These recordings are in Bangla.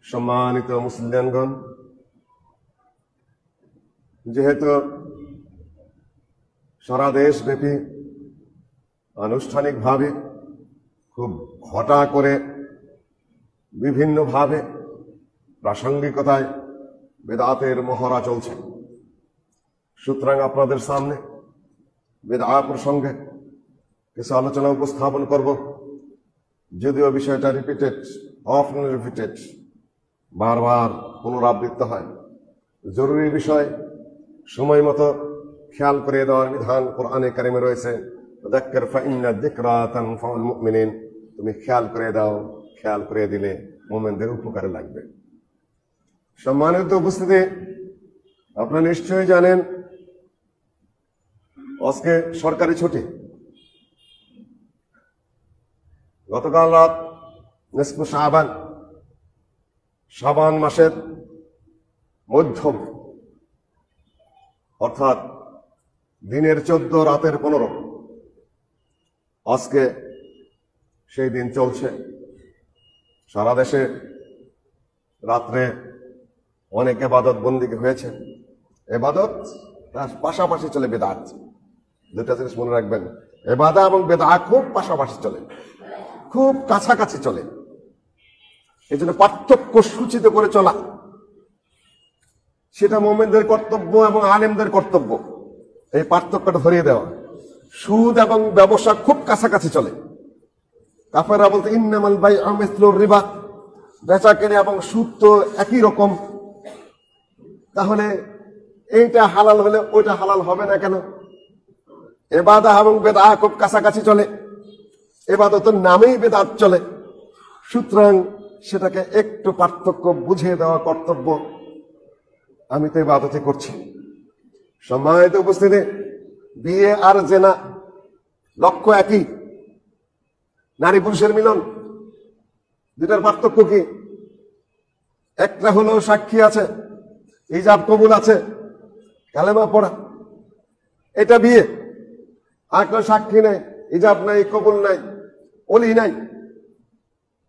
সম্মানিত মুসলিমগণ, যেহেতু সারা দেশব্যাপী আনুষ্ঠানিকভাবে খুব ঘটা করে বিভিন্নভাবে প্রাসঙ্গিকতায় বেদাতের মহড়া চলছে, সুতরাং আপনাদের সামনে বেদাত প্রসঙ্গে কিছু আলোচনা উপস্থাপন করব। যদিও বিষয়টা রিপিটেড, বারবার পুনরাবৃত্ত হয়, জরুরি বিষয় সময় মতো খেয়াল করে দেওয়ার বিধান কোরআনে কারিমে রয়েছে। যাক্কির ফাইন্না যিকরা তানফাউল মুমিনিন, তুমি খেয়াল করে দাও, খেয়াল করে দিলে মুমিনদের উপকারে লাগবে। সম্মানিত উপস্থিতি, আপনারা নিশ্চয়ই জানেন আজকে সরকারি ছুটি। গতকাল রাত নিসফু শাবান মাসের মধ্যম, অর্থাৎ দিনের 14 রাতের 15, আজকে সেই দিন চলছে। সারা দেশে রাত্রে অনেক ইবাদত বন্দিগি হয়েছে। ইবাদত তার পাশাপাশি চলে বেদাত। দুটা জিনিস মনে রাখবেন, ইবাদত এবং বেদাত খুব পাশাপাশি চলে, খুব কাছাকাছি চলে। এই জন্য পার্থক্য সূচিত করে চলা সেটা মুমিনদের কর্তব্য এবং আলেমদের কর্তব্য, এই পার্থক্যটা ধরিয়ে দেওয়া। সুদ এবং ব্যবসা খুব কাছাকাছি চলে। কাফেররা বলতে ইন্নামাল বাইউ মিসলুর রিবা, বেচা কেনা এবং সুদ তো একই রকম, তাহলে এইটা হালাল হলে ওইটা হালাল হবে না কেন? ইবাদত এবং বেদাত খুব কাছাকাছি চলে, ইবাদতের নামেই বেদাত চলে, সুতরাং সেটাকে একটু পার্থক্য বুঝিয়ে দেওয়া কর্তব্য। আমি তো ইবাদত করছি। সম্মানিত উপস্থিতি, বিয়ে আর জেনা লক্ষ্য একই, নারী পুরুষের মিলন। দুটার পার্থক্য কি? একটা হলো সাক্ষী আছে, হিজাব কবুল আছে, কালেমা পড়া, এটা বিয়ে। আর কোনো সাক্ষী নাই, হিজাব নাই, কবুল নাই, ওলি নাই,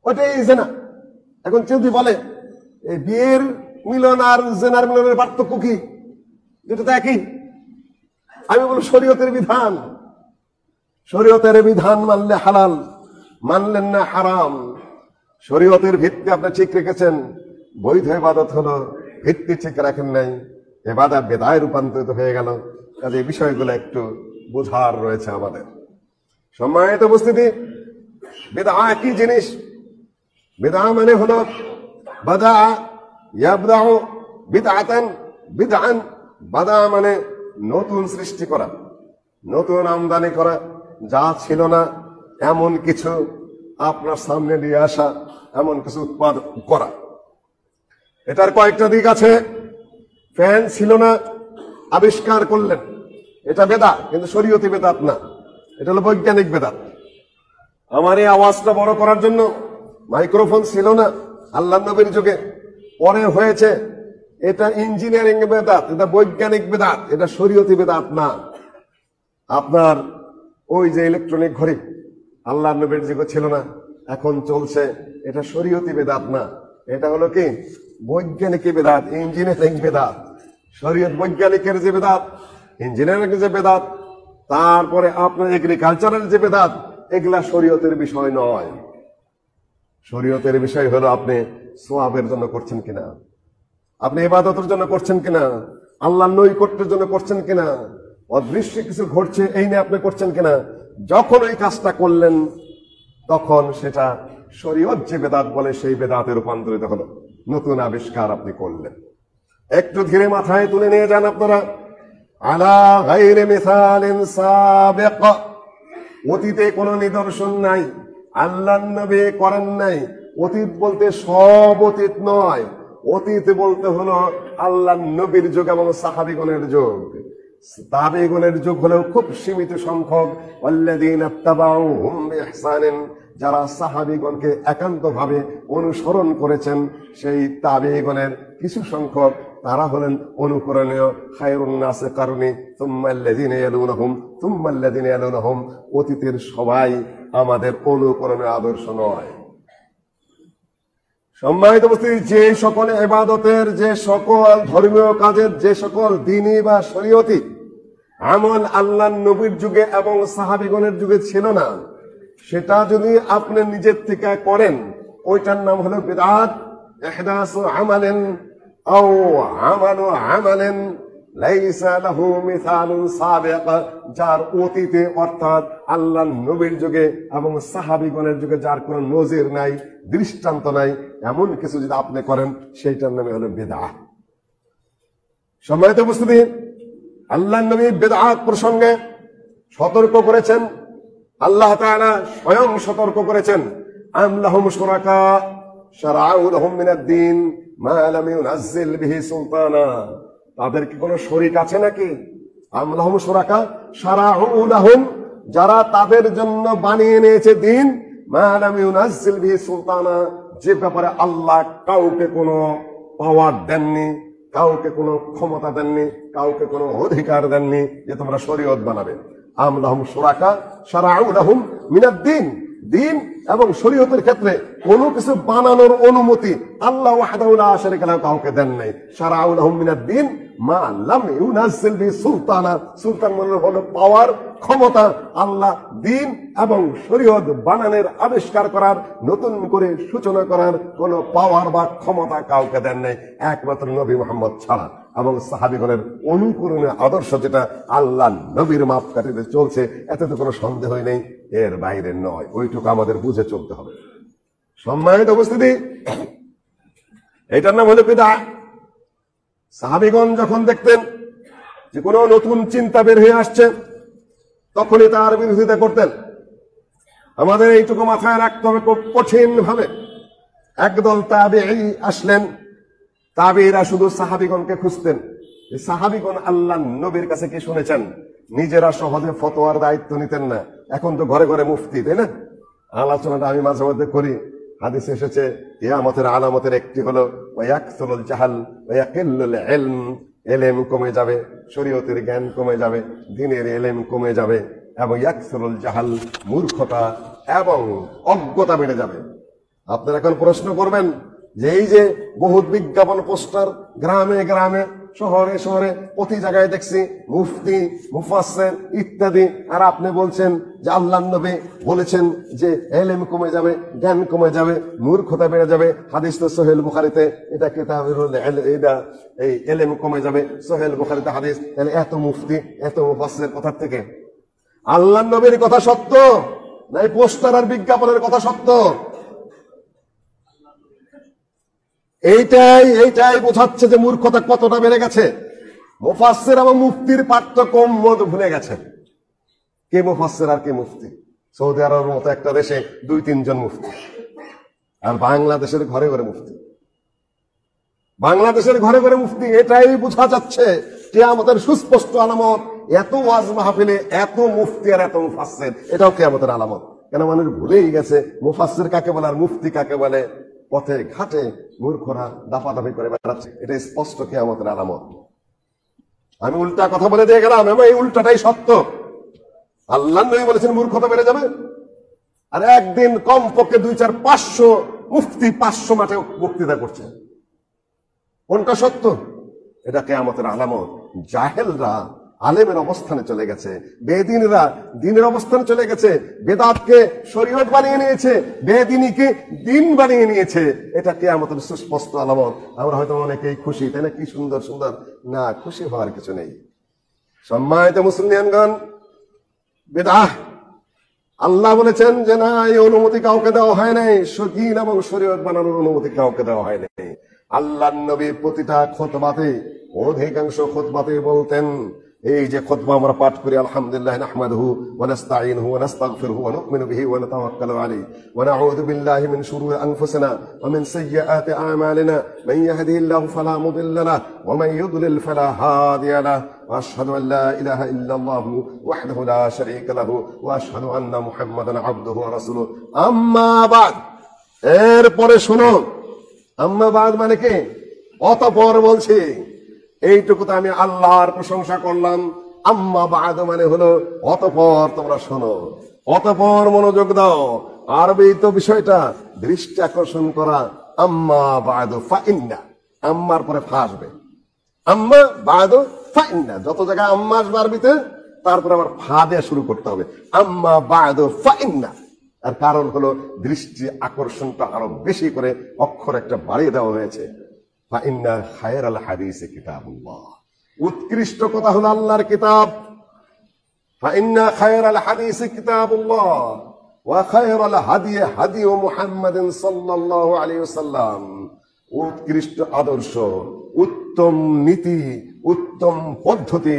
ওটাই জেনা। এখন যদি বলে এই বিয়ের মিলন আর জেনার মিলনের পার্থক্য কি? দুটো তো একই। আমি বলবো শরীয়তের বিধান, শরীয়তের বিধান মানলে হালাল, মানলেন না হারাম। শরীয়তের ভিত্তি আপনি ঠিক রেখেছেন, বৈধ ইবাদত হলো, ভিত্তি ঠিক রাখেন নাই, ইবাদত বেদায় রূপান্তরিত হয়ে গেল। কাজে এই বিষয়গুলো একটু বোঝার রয়েছে আমাদের। সম্মানিত উপস্থিতি, বেদা কি জিনিস? বেদা মানে হলো বাদা ইয়াবদাউ বিদআতান বিদআন। বাদা মানে নতুন সৃষ্টি করা, নতুন আমদানি করা, যা ছিল না এমন কিছু আপনার সামনে নিয়ে আসা, এমন কিছু উৎপাদন করা। এটার কয়েকটা দিক আছে। ফ্যান ছিল না, আবিষ্কার করলেন, এটা বেদাত, কিন্তু শরীয়তি বেদাত না, এটা হলো বৈজ্ঞানিক বেদাত। আমার এই আওয়াজটা বড় করার জন্য মাইক্রোফোন ছিল না আল্লাহর নবীর যুগে, পরে হয়েছে, এটা ইঞ্জিনিয়ারিং বেদাত, এটা বৈজ্ঞানিক বেদাত, এটা শরীয়তি বেদাত না। আপনার ওই যে ইলেকট্রনিক ঘড়ি আল্লাহর নবীর যুগে ছিল না, এখন চলছে, এটা শরীয়তি বেদাত না, এটা হলো কি বৈজ্ঞানিক বেদাত, ইঞ্জিনিয়ারিং বেদাত। শরীয়ত বৈজ্ঞানিকের যে বেদাত, ইঞ্জিনিয়ারিং যে বেদাত, তারপরে আপনার এগ্রিকালচারের যে বেদাত, এগুলা শরীয়তের বিষয় নয়। শরীয়তের বিষয় হলো আপনি সোয়াবের জন্য করছেন কিনা, আপনি ইবাদতের জন্য করছেন কিনা, আল্লাহর নৈকট্যের জন্য করছেন কিনা, অদৃশ্য কিছু ঘটছে এই নিয়ে আপনি করছেন কিনা। যখন ওই কাজটা করলেন তখন সেটা শরীয়ত যে বেদাত বলে সেই বেদাতে রূপান্তরিত হলো, নতুন আবিষ্কার আপনি করলেন। একটু ধীরে মাথায় তুলে নিয়ে যান আপনারা। আলা গায়রি মিসালিন সাবিক, অতীতে কোনো নিদর্শন নাই, আল্লাহর নবী করেন নাই। অতীত বলতে সব অতীত নয়, অতীত বলতে হলো আল্লাহর নবীর যুগ এবং সাহাবীগণের যুগ। তাবেঈগণের যুগ হলেও খুব সীমিত সংখ্যক, ওয়াল্লাযীনা তাবাউহুম বিইহসানিন, যারা সাহাবীগণকে একান্তভাবে অনুসরণ করেছেন, সেই তাবেঈগণের কিছু সংখ্যক তারা হলেন অনুকরণীয়। খায়রুন নাসি কারনি সুম্মা আল্লাযীনা ইয়ালুনহুম সুম্মা আল্লাযীনা ইয়ালুনহুম। অতীতের সবাই আমাদের অনুকরণীয় আদর্শ নয়। সম্মানিত উপস্থিতি, যে সকল ইবাদতের, যে সকল ধর্মীয় কাজের, যে সকল দ্বীনি বা শরীয়তি আমল আল্লাহর নবীর যুগে এবং সাহাবীগণের যুগে ছিল না, সেটা যদি আপনি নিজের থেকে করেন, ওইটার নাম হলো বিদআত। ইহদাসু আমালিন আও আমালু আমালিন লাইসা লাহু মিসালুন সাবিক, যার অতীতে অর্থাৎ আল্লাহর নবীর যুগে এবং সাহাবীগণের যুগে যার কোনো নজির নাই, দৃষ্টান্ত নাই, এমন কিছু যদি আপনি করেন, সেইটার নামে হলো বিদআত। সম্মানিত উপস্থিতি, আল্লাহর নবী বিদআত প্রসঙ্গে সতর্ক করেছেন। আল্লাহ তাআলা স্বয়ং সতর্ক করেছেন, আম লাহুম শুরাকা শারাউ লাহুম মিনাদ দ্বীন মা লাম ইউনাজ্জিল বিহি সুলতানা, তাদের কি কোনো শরীক আছে নাকি? আম লাহুম শুরাকা শারাউ লাহুম, যারা তাদের জন্য বানিয়ে নিয়েছে দিন, মা লাম ইউনাজ্জিল বিহি সুলতানা, যে ব্যাপারে আল্লাহ কাউকে কোনো পাওয়ার দেননি, কাউকে কোনো ক্ষমতা দেননি, কাউকে কোনো অধিকার দেননি যে তোমরা শরীয়ত বানাবে। আম লাহুম শুরাকা শারাউ লাহুম মিনাদ দ্বীন, দিন এবং শরীয়তের ক্ষেত্রে কোনো কিছু বানানোর অনুমতি আল্লাহ ওয়াহদাহু লা শারীকা লাহু কাউকে দেন নাই। শারাউ লাহুম মিনাদ দ্বীন মা লাম ইউনাজ্জিল বিহি সুলতানা, সুলতান মানে হলো পাওয়ার, ক্ষমতা। আল্লাহ দিন এবং শরীয়ত বানানোর, আবিষ্কার করার, নতুন করে সূচনা করার কোনো পাওয়ার বা ক্ষমতা কাউকে দেন নাই, একমাত্র নবী মুহাম্মদ ছাড়া। এবং সাহাবীগণের অনুকরণীয় আদর্শ যেটা আল্লাহ নবীর মাপকাঠিতে চলছে, এতে তো কোনো সন্দেহই নেই, এর বাইরে নয়। ওইটুকু আমাদের বুঝে চলতে হবে। সম্মানিত উপস্থিতি, এটার নাম হলো বিদআত। সাহাবীগণ যখন দেখতেন যে কোনো নতুন চিন্তা বের হয়ে আসছে, তখনই তার বিরোধিতা করতেন। আমাদের এইটুকু মাথায় রাখতে হবে খুব কঠিন ভাবে। একদল তাবেঈ আসলেন, তাবেঈরা শুধু সাহাবীগণকে খুঁজতেন। এই সাহাবীগণ আল্লাহ নবীর কাছে কি শুনেছেন? নিজেরা সহজে ফতোয়ার দায়িত্ব নিতেন না। এখন তো ঘরে ঘরে মুফতি, তাই না? আলোচনাটা আমি মাঝে মধ্যে করি। হাদিসে এসেছে কিয়ামতের আলামতের একটি হলো ওয়ায়াকসুরুল জাহাল ওয়ায়াকিল্লুল ইলম, ইলম কমে যাবে, শরীয়তের জ্ঞান কমে যাবে, দ্বীনের ইলম কমে যাবে, এবং ইয়াকসুরুল জাহাল, মূর্খতা এবং অজ্ঞতা বেড়ে যাবে। আপনারা এখন প্রশ্ন করবেন যে এই যে বহুত বিজ্ঞাপন পোস্টার গ্রামে গ্রামে, শহরে শহরে, প্রতি জায়গায় দেখছি মুফতি, মুফাসসির ইত্যাদি, আর আপনি বলছেন যে আল্লাহর নবী বলেছেন যে ইলম কমে যাবে, জ্ঞান কমে যাবে, মূর্খতা বেড়ে যাবে। হাদিস তো সহিহ বুখারীতে, এটা কিতাবুল এটা এই ইলম কমে যাবে, সহিহ বুখারীতে হাদিস। তাহলে এত মুফতি, এত মুফাসসির কথা থেকে আল্লাহর নবীর কথা সত্য না এই পোস্টার আর বিজ্ঞাপনের কথা সত্য? এইটাই বোঝাচ্ছে যে মূর্খতা কতটা বেড়ে গেছে। মুফাসসির এবং মুফতির পার্থক্য ভুলে গেছে। কে মুফাসসির আর কে মুফতি? সৌদি আরবের মতো একটা দেশে 2-3 জন মুফতি, আর বাংলাদেশের ঘরে ঘরে মুফতি। বাংলাদেশের ঘরে ঘরে মুফতি, এটাই বোঝা যাচ্ছে কিয়ামতের সুস্পষ্ট আলামত। এত ওয়াজ মাহফিলে এত মুফতি আর এত মুফাসসির, এটাও কিয়ামতের আলামত। কেন মানুষ ভুলেই গেছে মুফাসসির কাকে বলে আর মুফতি কাকে বলে। পথে ঘাটে মূর্খরা দাপাদাপি করে বেড়াচ্ছে, এটা স্পষ্ট কিয়ামতের আলামত। আমি উল্টা কথা বলে দিয়ে গেলাম, এবং এই উল্টাটাই সত্য। আল্লাহ নবী বলেছেন মূর্খতা বেড়ে যাবে, আর একদিন কমপক্ষে 2-4-500 মুফতি 500 মাঠে বক্তৃতা করছে। কোনটা সত্য? এটা কিয়ামতের আলামত। জাহেলরা আলেমের অবস্থানে চলে গেছে, বেদিনরা দ্বীনের অবস্থানে চলে গেছে, বেদাতকে শরীয়ত বানিয়ে নিয়েছে, বেদিনীকে দ্বীন বানিয়ে নিয়েছে। এটা কিয়ামতের সুস্পষ্ট আলামত। আমরা হয়তো অনেকেই খুশি, তাই না? কি সুন্দর সুন্দর, না, খুশি হওয়ার কিছু নেই। সম্মানিত মুসলিমগণ, বিদআহ আল্লাহ বলেছেন যে না, এই অনুমতি কাউকে দেওয়া হয় নাই, দ্বীন এবং শরীয়ত বানানোর অনুমতি কাউকে দেওয়া হয় নাই। আল্লাহর নবী প্রতিটা খুতবাতে, অধিকাংশ খুতবাতে বলতেন, এই যে খুতবা আমরা পাঠ করি, আলহামদুলিল্লাহ নাহমাদুহু ওয়া নাস্তাঈনুহু ওয়া নাস্তাগফিরুহু ওয়া নু'মিনু বিহি ওয়া নাতাওয়াক্কালু আলাইহি ওয়া নাউযু বিল্লাহি মিন শুরুরি আনফুসিনা ওয়া মিন সাইয়্যাতি আ'মালিনা মান ইয়াহদিহিল্লাহু ফালা মুদিল্লা লাহু ওয়া মান ইউদ্লিল ফালা হাদিয়া লাহু ওয়া আশহাদু আন লা ইলাহা ইল্লাল্লাহু ওয়াহদাহু লা শারীকা লাহু ওয়া আশহাদু আন্না মুহাম্মাদান আবদুহু ওয়া রাসূলুহু। আম্মা বাদ, এরপরে শুনো, আম্মা বাদ মানে কি? অতঃপর বলছি। এইটুকু তো আমি আল্লাহর প্রশংসা করলাম। আম্মা বাদ মানে হলো অতঃপর তোমরা শোনো, অতঃপর মনোযোগ দাও। আরবি তো বিষয়টা দৃষ্টি আকর্ষণ করা, আম্মা বাদু ফাইন্না, আম্মার পরে ফা আসবে, আম্মা বাদু ফাইন্না, যত জায়গায় আম্মা আসবে আরবিতে তারপরে আবার ফা দিয়ে শুরু করতে হবে, আম্মা বাদু ফাইন্না। আর কারণ হলো দৃষ্টি আকর্ষণটা আরো বেশি করে অক্ষর একটা বাড়িয়ে দেওয়া হয়েছে। ফাইন্না খায়রাল হাদিসে কিতাবুল্লাহ, উৎকৃষ্ট কথা হলো আল্লাহর কিতাব। ফাইন্না খায়রাল হাদিসে কিতাবুল্লাহ ওয়া খায়রাল হাদি হাদি মুহাম্মাদিন সাল্লাল্লাহু আলাইহি ওয়াসাল্লাম, উৎকৃষ্ট আদর্শ, উত্তম নীতি, উত্তম পদ্ধতি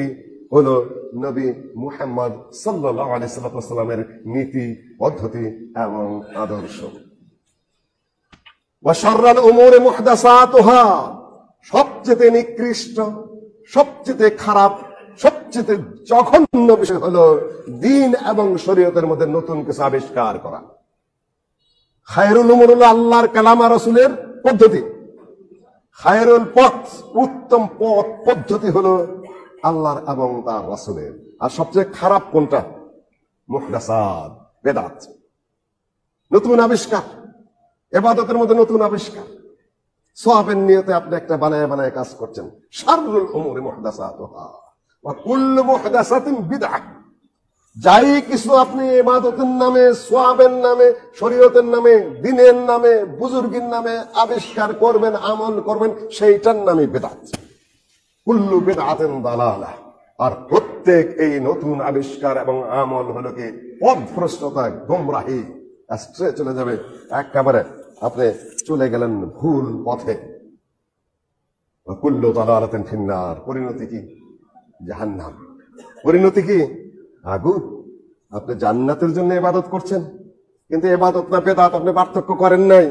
হলো নবী মুহাম্মদ সাল্লাল্লাহু আলাইহি ওয়াসাল্লামের নীতি, পদ্ধতি এবং আদর্শ। ওয়া শাররাল উমুরি মুহদাসাতুহা, সবচেয়ে নিকৃষ্ট, সবচেয়ে খারাপ, সবচেয়ে জঘন্য বিষয় হলো দ্বীন এবং শরীয়তের মধ্যে নতুন কিছু আবিষ্কার করা। খায়রুল উমুর হলো আল্লাহর কালাম আর রাসূলের পদ্ধতি, খায়রুল পথ, উত্তম পথ পদ্ধতি হলো আল্লাহর এবং তার রাসূলের। আর সবচেয়ে খারাপ কোনটা? মুহদাসাত, বেদাত, নতুন আবিষ্কার, ইবাদতের মধ্যে নতুন আবিষ্কার, সওয়াবের নিয়তে আপনি একটা বানায় বানায় কাজ করছেন। শাররুল উমুরি মুহদাসাতুহা ওয়া কুল্লু মুহদাসাতিন বিদআহ, যাই কিছু আপনি ইবাদতের নামে, সওয়াবের নামে, শরীয়তের নামে, দ্বীনের নামে, বুজুর্গের নামে আবিষ্কার করবেন, আমল করবেন, সেইটার নামে বিদআত। কুল্লু বিদআতিন দালালাহ, আর প্রত্যেক এই নতুন আবিষ্কার এবং আমল হলো কি পথভ্রষ্টতা, গোমরাহি, আশ্রয় চলে যাবে, একেবারে আপনি চলে গেলেন ভুল পথে। কুল্লু দালালাতিন ফিন্নার, পরিণতি কি? জাহান্নাম। পরিণতি কি? আগুন। আপনি জান্নাতের জন্য ইবাদত করছেন, কিন্তু ইবাদত না বেদাত আপনি পার্থক্য করেন নাই।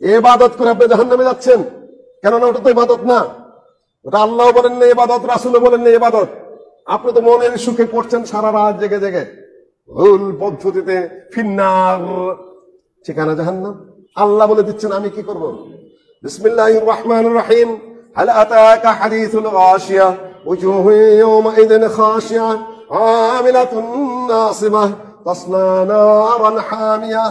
ইবাদত করে আপনি জাহান্নামে যাচ্ছেন, কেননা ওটা তো ইবাদত না, ওটা আল্লাহ বলেন না ইবাদত, রাসূলও বলেন না ইবাদত। আপনি তো মনের সুখে করছেন সারা রাত জেগে জেগে, ভুল পদ্ধতিতে। ফিন্নার, ঠিকানা জাহান্নাম। আল্লাহ বলে দিচ্ছেন আমি কি করব। বিসমিল্লাহির রহমানির রহিম। হাল আতাকা হাদিসুল গাশিয়া ওয়াজুহু ইয়াওমাইযিন খাশিয়া আমিলাতুন নাসিবা তাসলা নারান হামিয়া।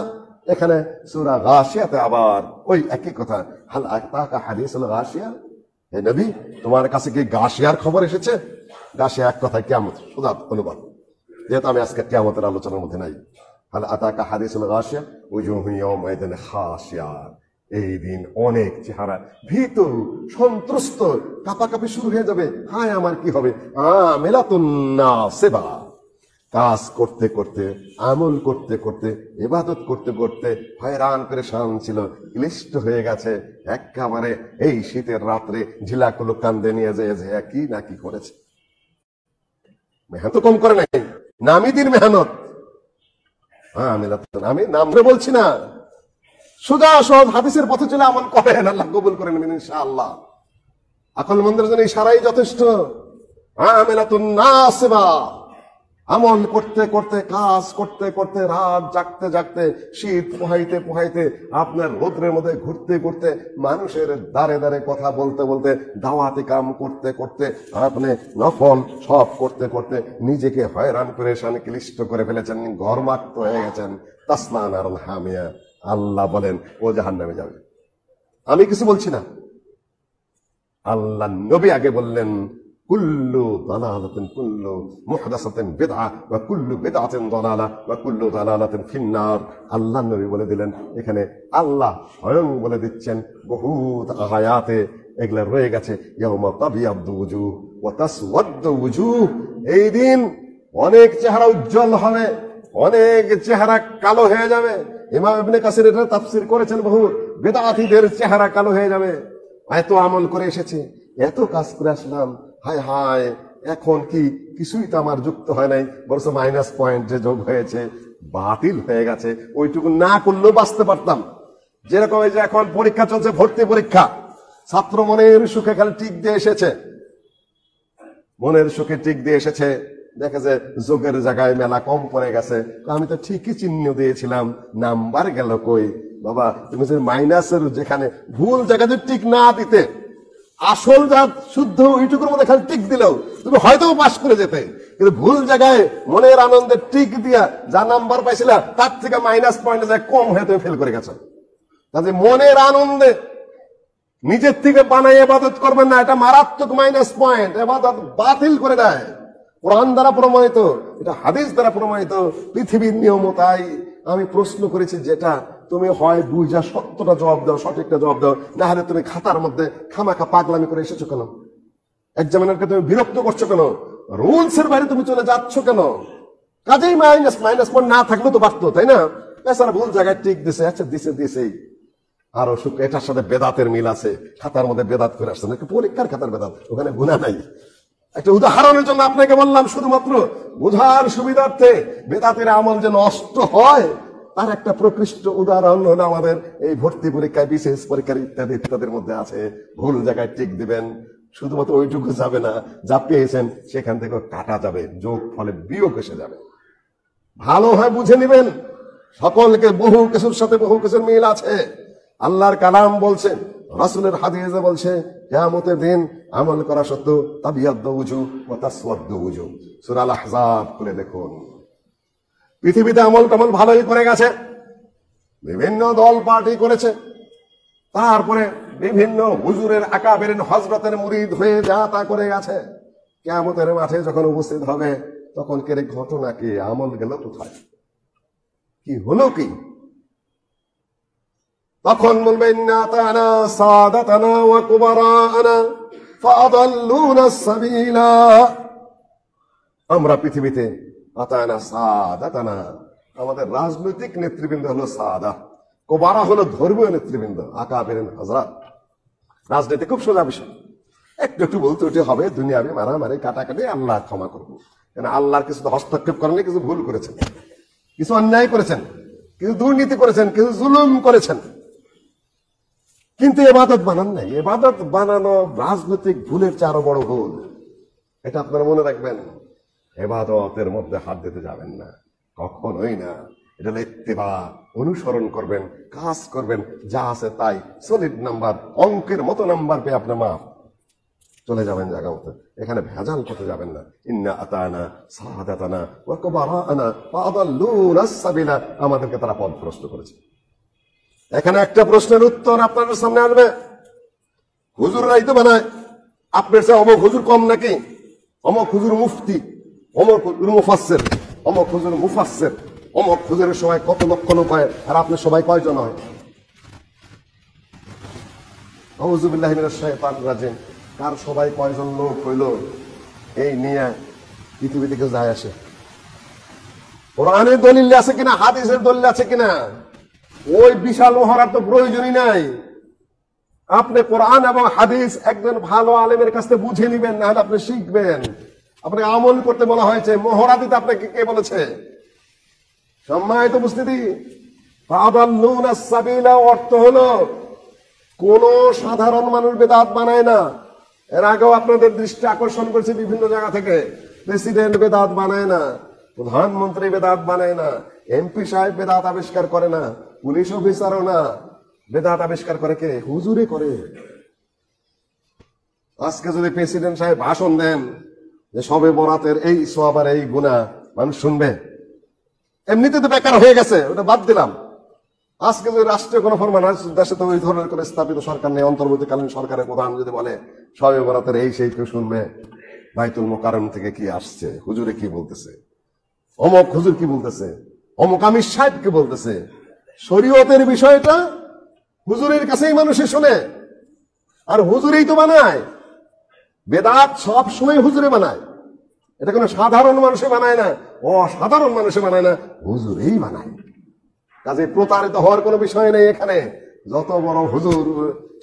এখানে সূরা গাশিয়াতে আবার ওই একই কথা, হাল আতাকা হাদিসুল গাশিয়া, হে নবী তোমার কাছে কি গাশিয়ার খবর এসেছে? গাশিয়া এক কথায় কিয়ামত, সুদা অনুবাদ, যেহেতু আমি আজকে কিয়ামতের আলোচনার মধ্যে নাই। হাল আতাকা হাদিসুল গাশিয়া ওয়াজুহু ইয়াওমাইযিন খাশিয়া, এই দিন অনেক চেহারা ভীত, সন্ত্রস্ত, কাঁপাকাঁপি শুরু হয়ে যাবে। হায় আমার কি হবে। আমিলাতুন নাসিবা, কাজ করতে করতে, আমল করতে করতে, ইবাদত করতে করতে হয়রান পেরেশান ছিল, ক্লিষ্ট হয়ে গেছে একেবারে। এই শীতের রাত্রে ঝিলাকুলো কান্দে নিয়ে যে কি না কি করেছে। মেহনত কম করে নাই, নামি দিন মেহনত। আমিলাতুন, আমি নাম বলছি না, সোজা সহজ হাদিসের পথে চলে আমল করেন, আল্লাহ কবুল করে নেবেন ইনশাআল্লাহ। আকলমন্দের জন্য ইশারাই যথেষ্ট। আমিলাতুন নাসিবা, আমল করতে করতে, কাজ করতে করতে, রাত জাগতে জাগতে, শীত পোহাইতে পোহাইতে, আপনার রোদ্রের মধ্যে ঘুরতে ঘুরতে, মানুষের দ্বারে দ্বারে কথা বলতে বলতে, দাওয়াতি কাম করতে করতে, আপনি নফল সব করতে করতে নিজেকে হয়রান পেরেশান ক্লিষ্ট করে ফেলেছেন, ঘরমাক্ত হয়ে গেছেন। তাসলা নারান হামিয়া, আল্লাহ বলেন ও জাহান্নামে যাবে। আমি কিছু বলছি না, আল্লাহ নবী আগে বললেন কুল্লু দালালাতিন কুল্লু মুহদাসাতিন বিদআহ ওয়া কুল্লু বিদআতিন দালালা ওয়া কুল্লু দালালাতিন ফিন্নার। আল্লাহ নবী বলে দিলেন, এখানে আল্লাহ স্বয়ং বলে দিচ্ছেন, বহুত আয়াতে এগুলা রয়ে গেছে। ইয়াউমা তাবিয়াদু ওয়ুজুহ ওয়া তাসওয়াদু ওয়ুজুহ, এই দিন অনেক চেহারা উজ্জ্বল হবে, অনেক চেহারা কালো হয়ে যাবে। ইমাম ইবনে কাসির এটা তাফসীর করেছেন, বহুত বিদআতীদের চেহারা কালো হয়ে যাবে। এত আমল করে এসেছে, এত কাজ করে আসলাম, হায় হায় এখন কি কিছুই তো আমার যুক্ত হয় নাই, বরং মাইনাস পয়েন্ট যে যোগ হয়েছে, বাতিল হয়ে গেছে। ওইটুকু না করলেও বাঁচতে পারতাম। যেরকম এই যে এখন পরীক্ষা চলছে, ভর্তি পরীক্ষা, ছাত্র মনের সুখে খালি টিক দিয়ে এসেছে, মনের সুখে টিক দিয়ে এসেছে, দেখে যে যোগের জায়গায় মেলা কম পড়ে গেছে। আমি তো ঠিকই চিহ্ন দিয়েছিলাম, নাম্বার গেল কই। বাবা তুমি যে মাইনাসের যেখানে ভুল জায়গায় টিক না দিতে, আসল যা শুদ্ধ ওইটুকুর মধ্যে খালি টিক দিলেও তুমি হয়তো পাস করে যেতে, কিন্তু ভুল জায়গায় মনের আনন্দে টিক দিয়া যা নাম্বার পাইছিলা তার থেকে মাইনাস পয়েন্টে যায় কম হয়ে তুমি ফেল করে গেছো। কাজে মনের আনন্দে নিজের থেকে বানাই ইবাদত করবেন না, এটা মারাত্মক মাইনাস পয়েন্ট, ইবাদত বাতিল করে দেয়। কোরআন দ্বারা প্রমাণিত, এটা হাদিস দ্বারা প্রমাণিত, পৃথিবীর নিয়ম তাই। আমি প্রশ্ন করেছি যেটা, তুমি হয় বুঝা সত্যটা জবাব দাও, সঠিকটা জবাব দাও, না হলে তুমি খাতার মধ্যে খামাখা পাগলামি করে এসেছো কেন? এক্সামিনারকে তুমি বিরক্ত করছো কেন? রুলস এর বাইরে তুমি চলে যাচ্ছ কেন? কাজেই মাইনাস পয়েন্ট না থাকলেও তো পারতো, তাই না? এছাড়া ভুল জায়গায় টিক দিছে, আচ্ছা দিছেই আরো এটার সাথে বেদাতের মিল আছে, খাতার মধ্যে বেদাত করে আসছে নাকি, পরীক্ষার খাতার বেদাত, ওখানে গুনাহ নাই। একটা উদাহরণের জন্য আপনাকে বললাম, শুধুমাত্র বোঝার সুবিধার্থে বেদাতের আমল যে নষ্ট হয় তার একটা প্রকৃষ্ট উদাহরণ হলো আমাদের এই ভর্তি পরীক্ষায়, বিশেষ পরীক্ষার ইত্যাদি ইত্যাদির মধ্যে আছে। ভুল জায়গায় টিক দিবেন, শুধুমাত্র ওইটুকু যাবে না, যা পেয়েছেন সেখান থেকে কাটা যাবে, যোগ ফলে বিয়োগ এসে যাবে। ভালো হয় বুঝে নিবেন, সকলকে বহু কিছুর সাথে বহু কিছুর মিল আছে। আল্লাহর কালাম বলছেন, রাসূলের হাদিসে বলছে, কিয়ামতের দিন আমল করা সত্ত্বেও তাবিয়াদ্দু উজু ওয়া তাসওয়াদ্দু উজু। সূরা আল আহজাব করে দেখুন। পৃথিবীতে আমল টামল ভালোই করে গেছে, বিভিন্ন দল পার্টি করেছে, তারপরে বিভিন্ন হুজুরের আকাবেরিন হযরতের মুরিদ হয়ে যা তা করে গেছে। কিয়ামতের মাঠে যখন উপস্থিত হবে তখন কে ঘটনা কি, আমল গেল কোথায়, কি হলো কি? তখন বলবে, ইন্না আতানা সাদাতানা ওয়া কুবারানা ফাআদাল্লুনা সাবিলা। আমরা পৃথিবীতে আতানা সাদাতানা, আমাদের রাজনৈতিক নেতৃবৃন্দ হলো সাদা, কুবারা হলো ধর্মীয় নেতৃবৃন্দ, আকাবেরিন হযরত। রাজনীতি খুব সোজা বিষয়, একটু বলতে উঠে হবে, দুনিয়াবি মারামারি কাটাকাটি, আল্লাহ ক্ষমা করবো। কেন আল্লাহর কিছু হস্তক্ষেপ করেননি, কিছু ভুল করেছেন, কিছু অন্যায় করেছেন, কিছু দুর্নীতি করেছেন, কিছু জুলুম করেছেন, কিন্তু ইবাদত বানান নাই। ইবাদত বানানো রাজনৈতিক ভুলের চেয়ে আরো বড় ভুল, এটা আপনারা মনে রাখবেন। ইবাদতের মধ্যে হাত দিতে যাবেন না, কখনোই না। এটা ইত্তেবা, অনুসরণ করবেন, কাজ করবেন, যা আছে তাই সলিড নাম্বার, অঙ্কের মতো নাম্বার পেয়ে আপনার মা চলে যাবেন জায়গা মতো। এখানে ভেজাল করতে যাবেন না। ইন্না আতানা সাদাতানা ওয়া কুবারানা ফাআদাল্লুনা সাবিলা, আমাদেরকে তারা পথভ্রষ্ট করেছে। এখানে একটা প্রশ্নের উত্তর আপনাদের সামনে আসবে, হুজুররাই তো বানায়, আপনার চেয়ে অমুক হুজুর কম নাকি? অমুক হুজুর মুফতি, অমুক হুজুর মুফাসসির, অমুক হুজুর মুফাসসির, অমুক হুজুরের সময় কত লক্ষ লোক হয়, আর আপনার সবাই কয়জন হয়? আউযু বিল্লাহি মিনাশ শাইতানির রাজিম। কার সবাই কয়জন লোক হইল এই নিয়ে পৃথিবী থেকে যায় আসে? কোরআনের দলিল আছে কিনা, হাদিসের দলিল আছে কিনা? ওই বিশাল মহড়ার তো প্রয়োজনই নাই। আপনি কোরআন এবং হাদিস একজন ভালো আলেমের কাছ থেকে বুঝে নিবেন, না হলে আপনি শিখবেন। আপনি আমল করতে বলা হয়েছে, মহড়া দিতে আপনাকে কে বলেছে? সম্মানিত উপস্থিতি, ফাআদাল্লুনা সাবিলা অর্থ হলো কোন সাধারণ মানুষ বেদাত বানায় না। এর আগেও আপনাদের দৃষ্টি আকর্ষণ করেছে বিভিন্ন জায়গা থেকে, প্রেসিডেন্ট বেদাত বানায় না, প্রধানমন্ত্রী বেদাত বানায় না, এমপি সাহেব বেদাত আবিষ্কার করে না, পুলিশ অফিসারও না। বেদাত আবিষ্কার করে কে? হুজুরে করে। আজকে যদি প্রেসিডেন্ট সাহেব ভাষণ দেন যে সবে বরাতের এই সওয়াব আর এই গুনাহ, মানুষ শুনবে? এমনিতে তো বেকার হয়ে গেছে, ওটা বাদ দিলাম। আজকে যদি রাষ্ট্রীয় কোনো ফরমান, দেশে তো ওই ধরনের কোনো স্থাপিত সরকার নেই, অন্তর্বর্তীকালীন সরকারের প্রধান যদি বলে সবে বরাতের এই সেই, কেউ শুনবে? বাইতুল মুকাররম থেকে কি আসছে, হুজুরে কি বলতেছে, অমুক হুজুর কি বলতেছে, অমুক আমির সাহেব কি বলতেছে, শরীয়তের বিষয়টা হুজুরের কাছেই মানুষে শোনে। আর হুজুরেই তো বানায় বেদাত, সব সময় হুজুরে বানায়। এটা কোনো সাধারণ মানুষে বানায় না, অসাধারণ মানুষে বানায় না, হুজুরেই বানায়। কাজে প্রতারিত হওয়ার কোনো বিষয় নেই এখানে। যত বড় হুজুর,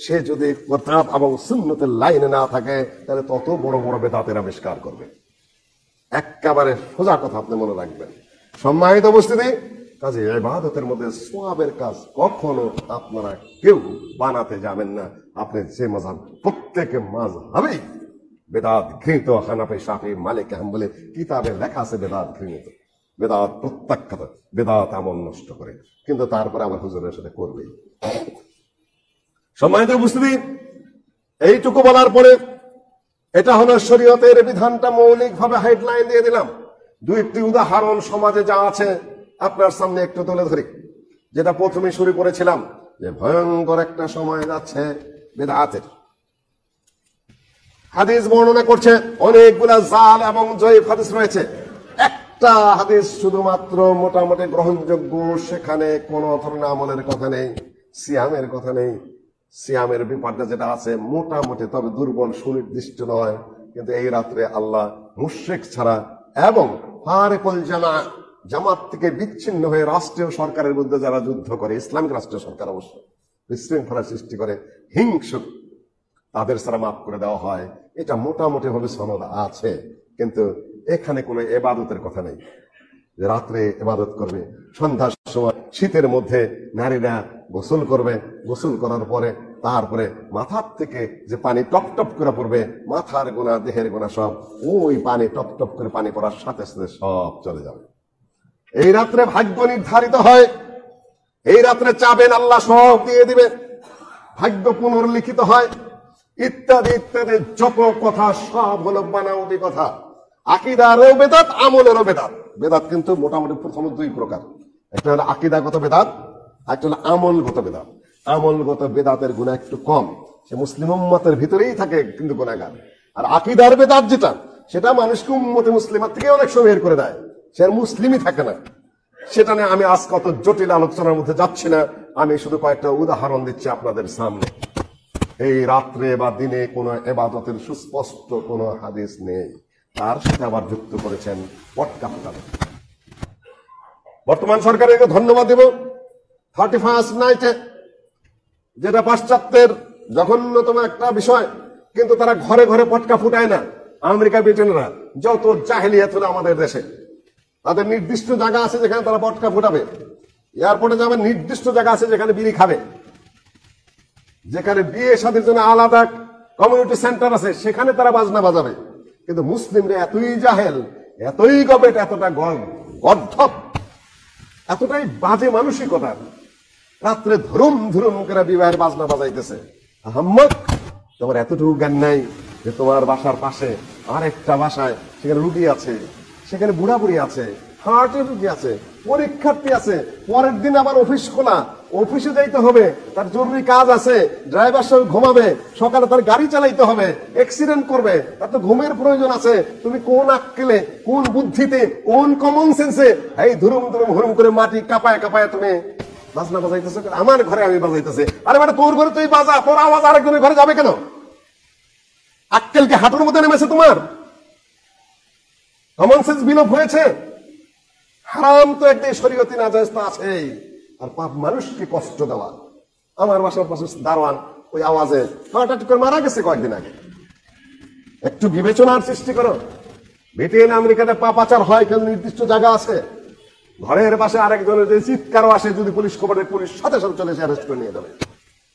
সে যদি কিতাব এবং সুন্নতের লাইনে না থাকে, তাহলে তত বড় বড় বেদাতের আবিষ্কার করবে। একেবারে সোজা কথা আপনি মনে রাখবেন। সম্মানিত উপস্থিতি, কাজে ইবাদতের মধ্যে সওয়াবের কাজ কখনো আপনারা কেউ বানাতে যাবেন না। আপনি যে মাযহাব, প্রত্যেকে মাযহাবেই বেদাত ঘৃণিত। হানাফি, শাফি, মালিকি, হাম্বলি কিতাবে লেখা আছে বেদাত ঘৃণিত, বেদাত প্রত্যাখ্যাত, বেদাত আমল নষ্ট করে, কিন্তু তারপরে আমার হুজুরের সাথে করবেই। সম্মানিত উপস্থিতি, এইটুকু বলার পরে এটা হলো শরীয়তের বিধানটা মৌলিকভাবে হেডলাইন দিয়ে দিলাম। দুই একটি উদাহরণ সমাজে যা আছে আপনার সামনে একটু তুলে ধরি। যেটা প্রথমে শুরু করেছিলাম, যে ভয়ঙ্কর একটা সময় যাচ্ছে বিদআতের। হাদিস বর্ণনা করছে অনেকগুলা জাল এবং জয়ীফ হাদিস রয়েছে, একটা হাদিস শুধুমাত্র মোটামুটি গ্রহণযোগ্য, সেখানে কোন ধরনের আমলের কথা নেই, সিয়ামের কথা নেই। সিয়ামের ব্যাপারটা যেটা আছে মোটামুটি, তবে দুর্বল, সুনির্দিষ্ট নয়। কিন্তু এই রাত্রে আল্লাহ মুশরিক ছাড়া এবং ফারিকুল জামাত থেকে বিচ্ছিন্ন হয়ে রাষ্ট্রীয় সরকারের বিরুদ্ধে যারা যুদ্ধ করে, ইসলামিক রাষ্ট্রীয় সরকার অবশ্য বিশৃঙ্খলা সৃষ্টি করে, হিংসুক, তাদের ছাড়া মাফ করে দেওয়া হয়। এটা মোটামুটি ভাবে সনদ আছে, কিন্তু এখানে কোনো এবাদতের কথা নেই যে রাত্রে ইবাদত করবে। সন্ধ্যার সময় শীতের মধ্যে নারীরা গোসল করবে, গোসল করার পরে তারপরে মাথার থেকে যে পানি টপ টপ করে পড়বে, মাথার গোনা, দেহের গোনা সব ওই পানি টপ টপ করে পানি পড়ার সাথে সাথে সব চলে যাবে। এই রাত্রে ভাগ্য নির্ধারিত হয়, এই রাত্রে চাবেন আল্লাহ সব দিয়ে দিবে, ভাগ্য পুনর্লিখিত হয়, ইত্যাদি ইত্যাদি যত কথা সব হলো বানাউটি কথা। আকীদারও বেদাত, আমলেরও বেদাত। বেদাত কিন্তু মোটামুটি প্রথম দুই প্রকার, একটা হলো আকীদাগত বেদাত, একটা হলো আমলগত বেদাত। আমলগত বেদাতের গুনাহ একটু কম, সে মুসলিম উম্মতের ভিতরেই থাকে কিন্তু গুনাহগার। আর আকীদার বেদাত যেটা, সেটা মানুষকে উম্মতে মুসলিমার থেকে অনেক সময় বের করে দেয়, সে আর মুসলিমই থাকে না। সেটা নিয়ে আমি আজ কত জটিল আলোচনার মধ্যে যাচ্ছি না, আমি শুধু কয়েকটা উদাহরণ দিচ্ছি আপনাদের সামনে। এই রাত্রে বা দিনে কোন ইবাদতের সুস্পষ্ট কোন হাদিস নেই, তার সাথে আবার যুক্ত করেছেন পটকা ফুটানো। বর্তমান সরকারকে ধন্যবাদ দেব, 31st নাইটে, যেটা পাশ্চাত্যের জঘন্যতম একটা বিষয়, কিন্তু তারা ঘরে ঘরে পটকা ফুটায় না। আমেরিকা, ব্রিটেনরা যত জাহেলিয়াত হলো আমাদের দেশে, তাদের নির্দিষ্ট জায়গা আছে যেখানে তারা পটকা ফুটাবে। এয়ারপোর্টে যাবেন, নির্দিষ্ট জায়গা আছে যেখানে বিড়ি খাবে। যেখানে বিয়ে শাদীর জন্য আলাদা কমিউনিটি সেন্টার আছে, সেখানে তারা বাজনা বাজাবে। কিন্তু মুসলিমরা এতই জাহেল, এতই গবেট, এতটা গর্ধব, এতটাই বাজে মানসিকতা, রাত্রে ধরুম ধরুম করে বিবাহের বাজনা বাজাইতেছে। আহম্মদ, তোমার এতটুকু জ্ঞান নাই যে তোমার বাসার পাশে আরেকটা বাসায়, সেখানে রুগী আছে, সেখানে বুড়া বুড়ি আছে, হার্টের রুগী আছে, পরীক্ষার্থী আছে, পরের দিন আবার অফিস খোলা, অফিসে যাইতে হবে, তার জরুরি কাজ আছে, ড্রাইভার সঙ্গে ঘুমাবে, সকালে তার গাড়ি চালাইতে হবে, অ্যাক্সিডেন্ট করবে, তার তো ঘুমের প্রয়োজন আছে। তুমি কোন আক্কেলে, কোন বুদ্ধিতে, কোন কমন সেন্সে এই ধুরুম ধুরুম হুরুম করে মাটি কাঁপায় কাঁপায় তুমি বাজনা বাজাইতেছে? আমার ঘরে আমি বাজাইতেছে। আরে বেটা, তোর ঘরে তুই বাজা, তোর আওয়াজ আরেকজনের ঘরে যাবে কেন? আক্কেলকে হাঁটুর মধ্যে নেমেছে তোমার? কমন সেন্স বিলোপ হয়েছে। হারাম তো একদিন শরীয়তে নাজায়েজ তো আছেই, আর পাপ মানুষকে কষ্ট দেওয়া। আমার বাসার পাশে দারোয়ান ওই আওয়াজে হার্ট অ্যাটাক করে মারা গেছে কয়েকদিন আগে। একটু বিবেচনার সৃষ্টি করো। ব্রিটেন, আমেরিকাতে পাপাচার হয়, কিন্তু নির্দিষ্ট জায়গা আছে। ঘরের পাশে আরেকজনের যে চিৎকারও আসে, যদি পুলিশ খবর দেয়, পুলিশ সাথে সাথে চলে এসে অ্যারেস্ট করে নিয়ে যাবে।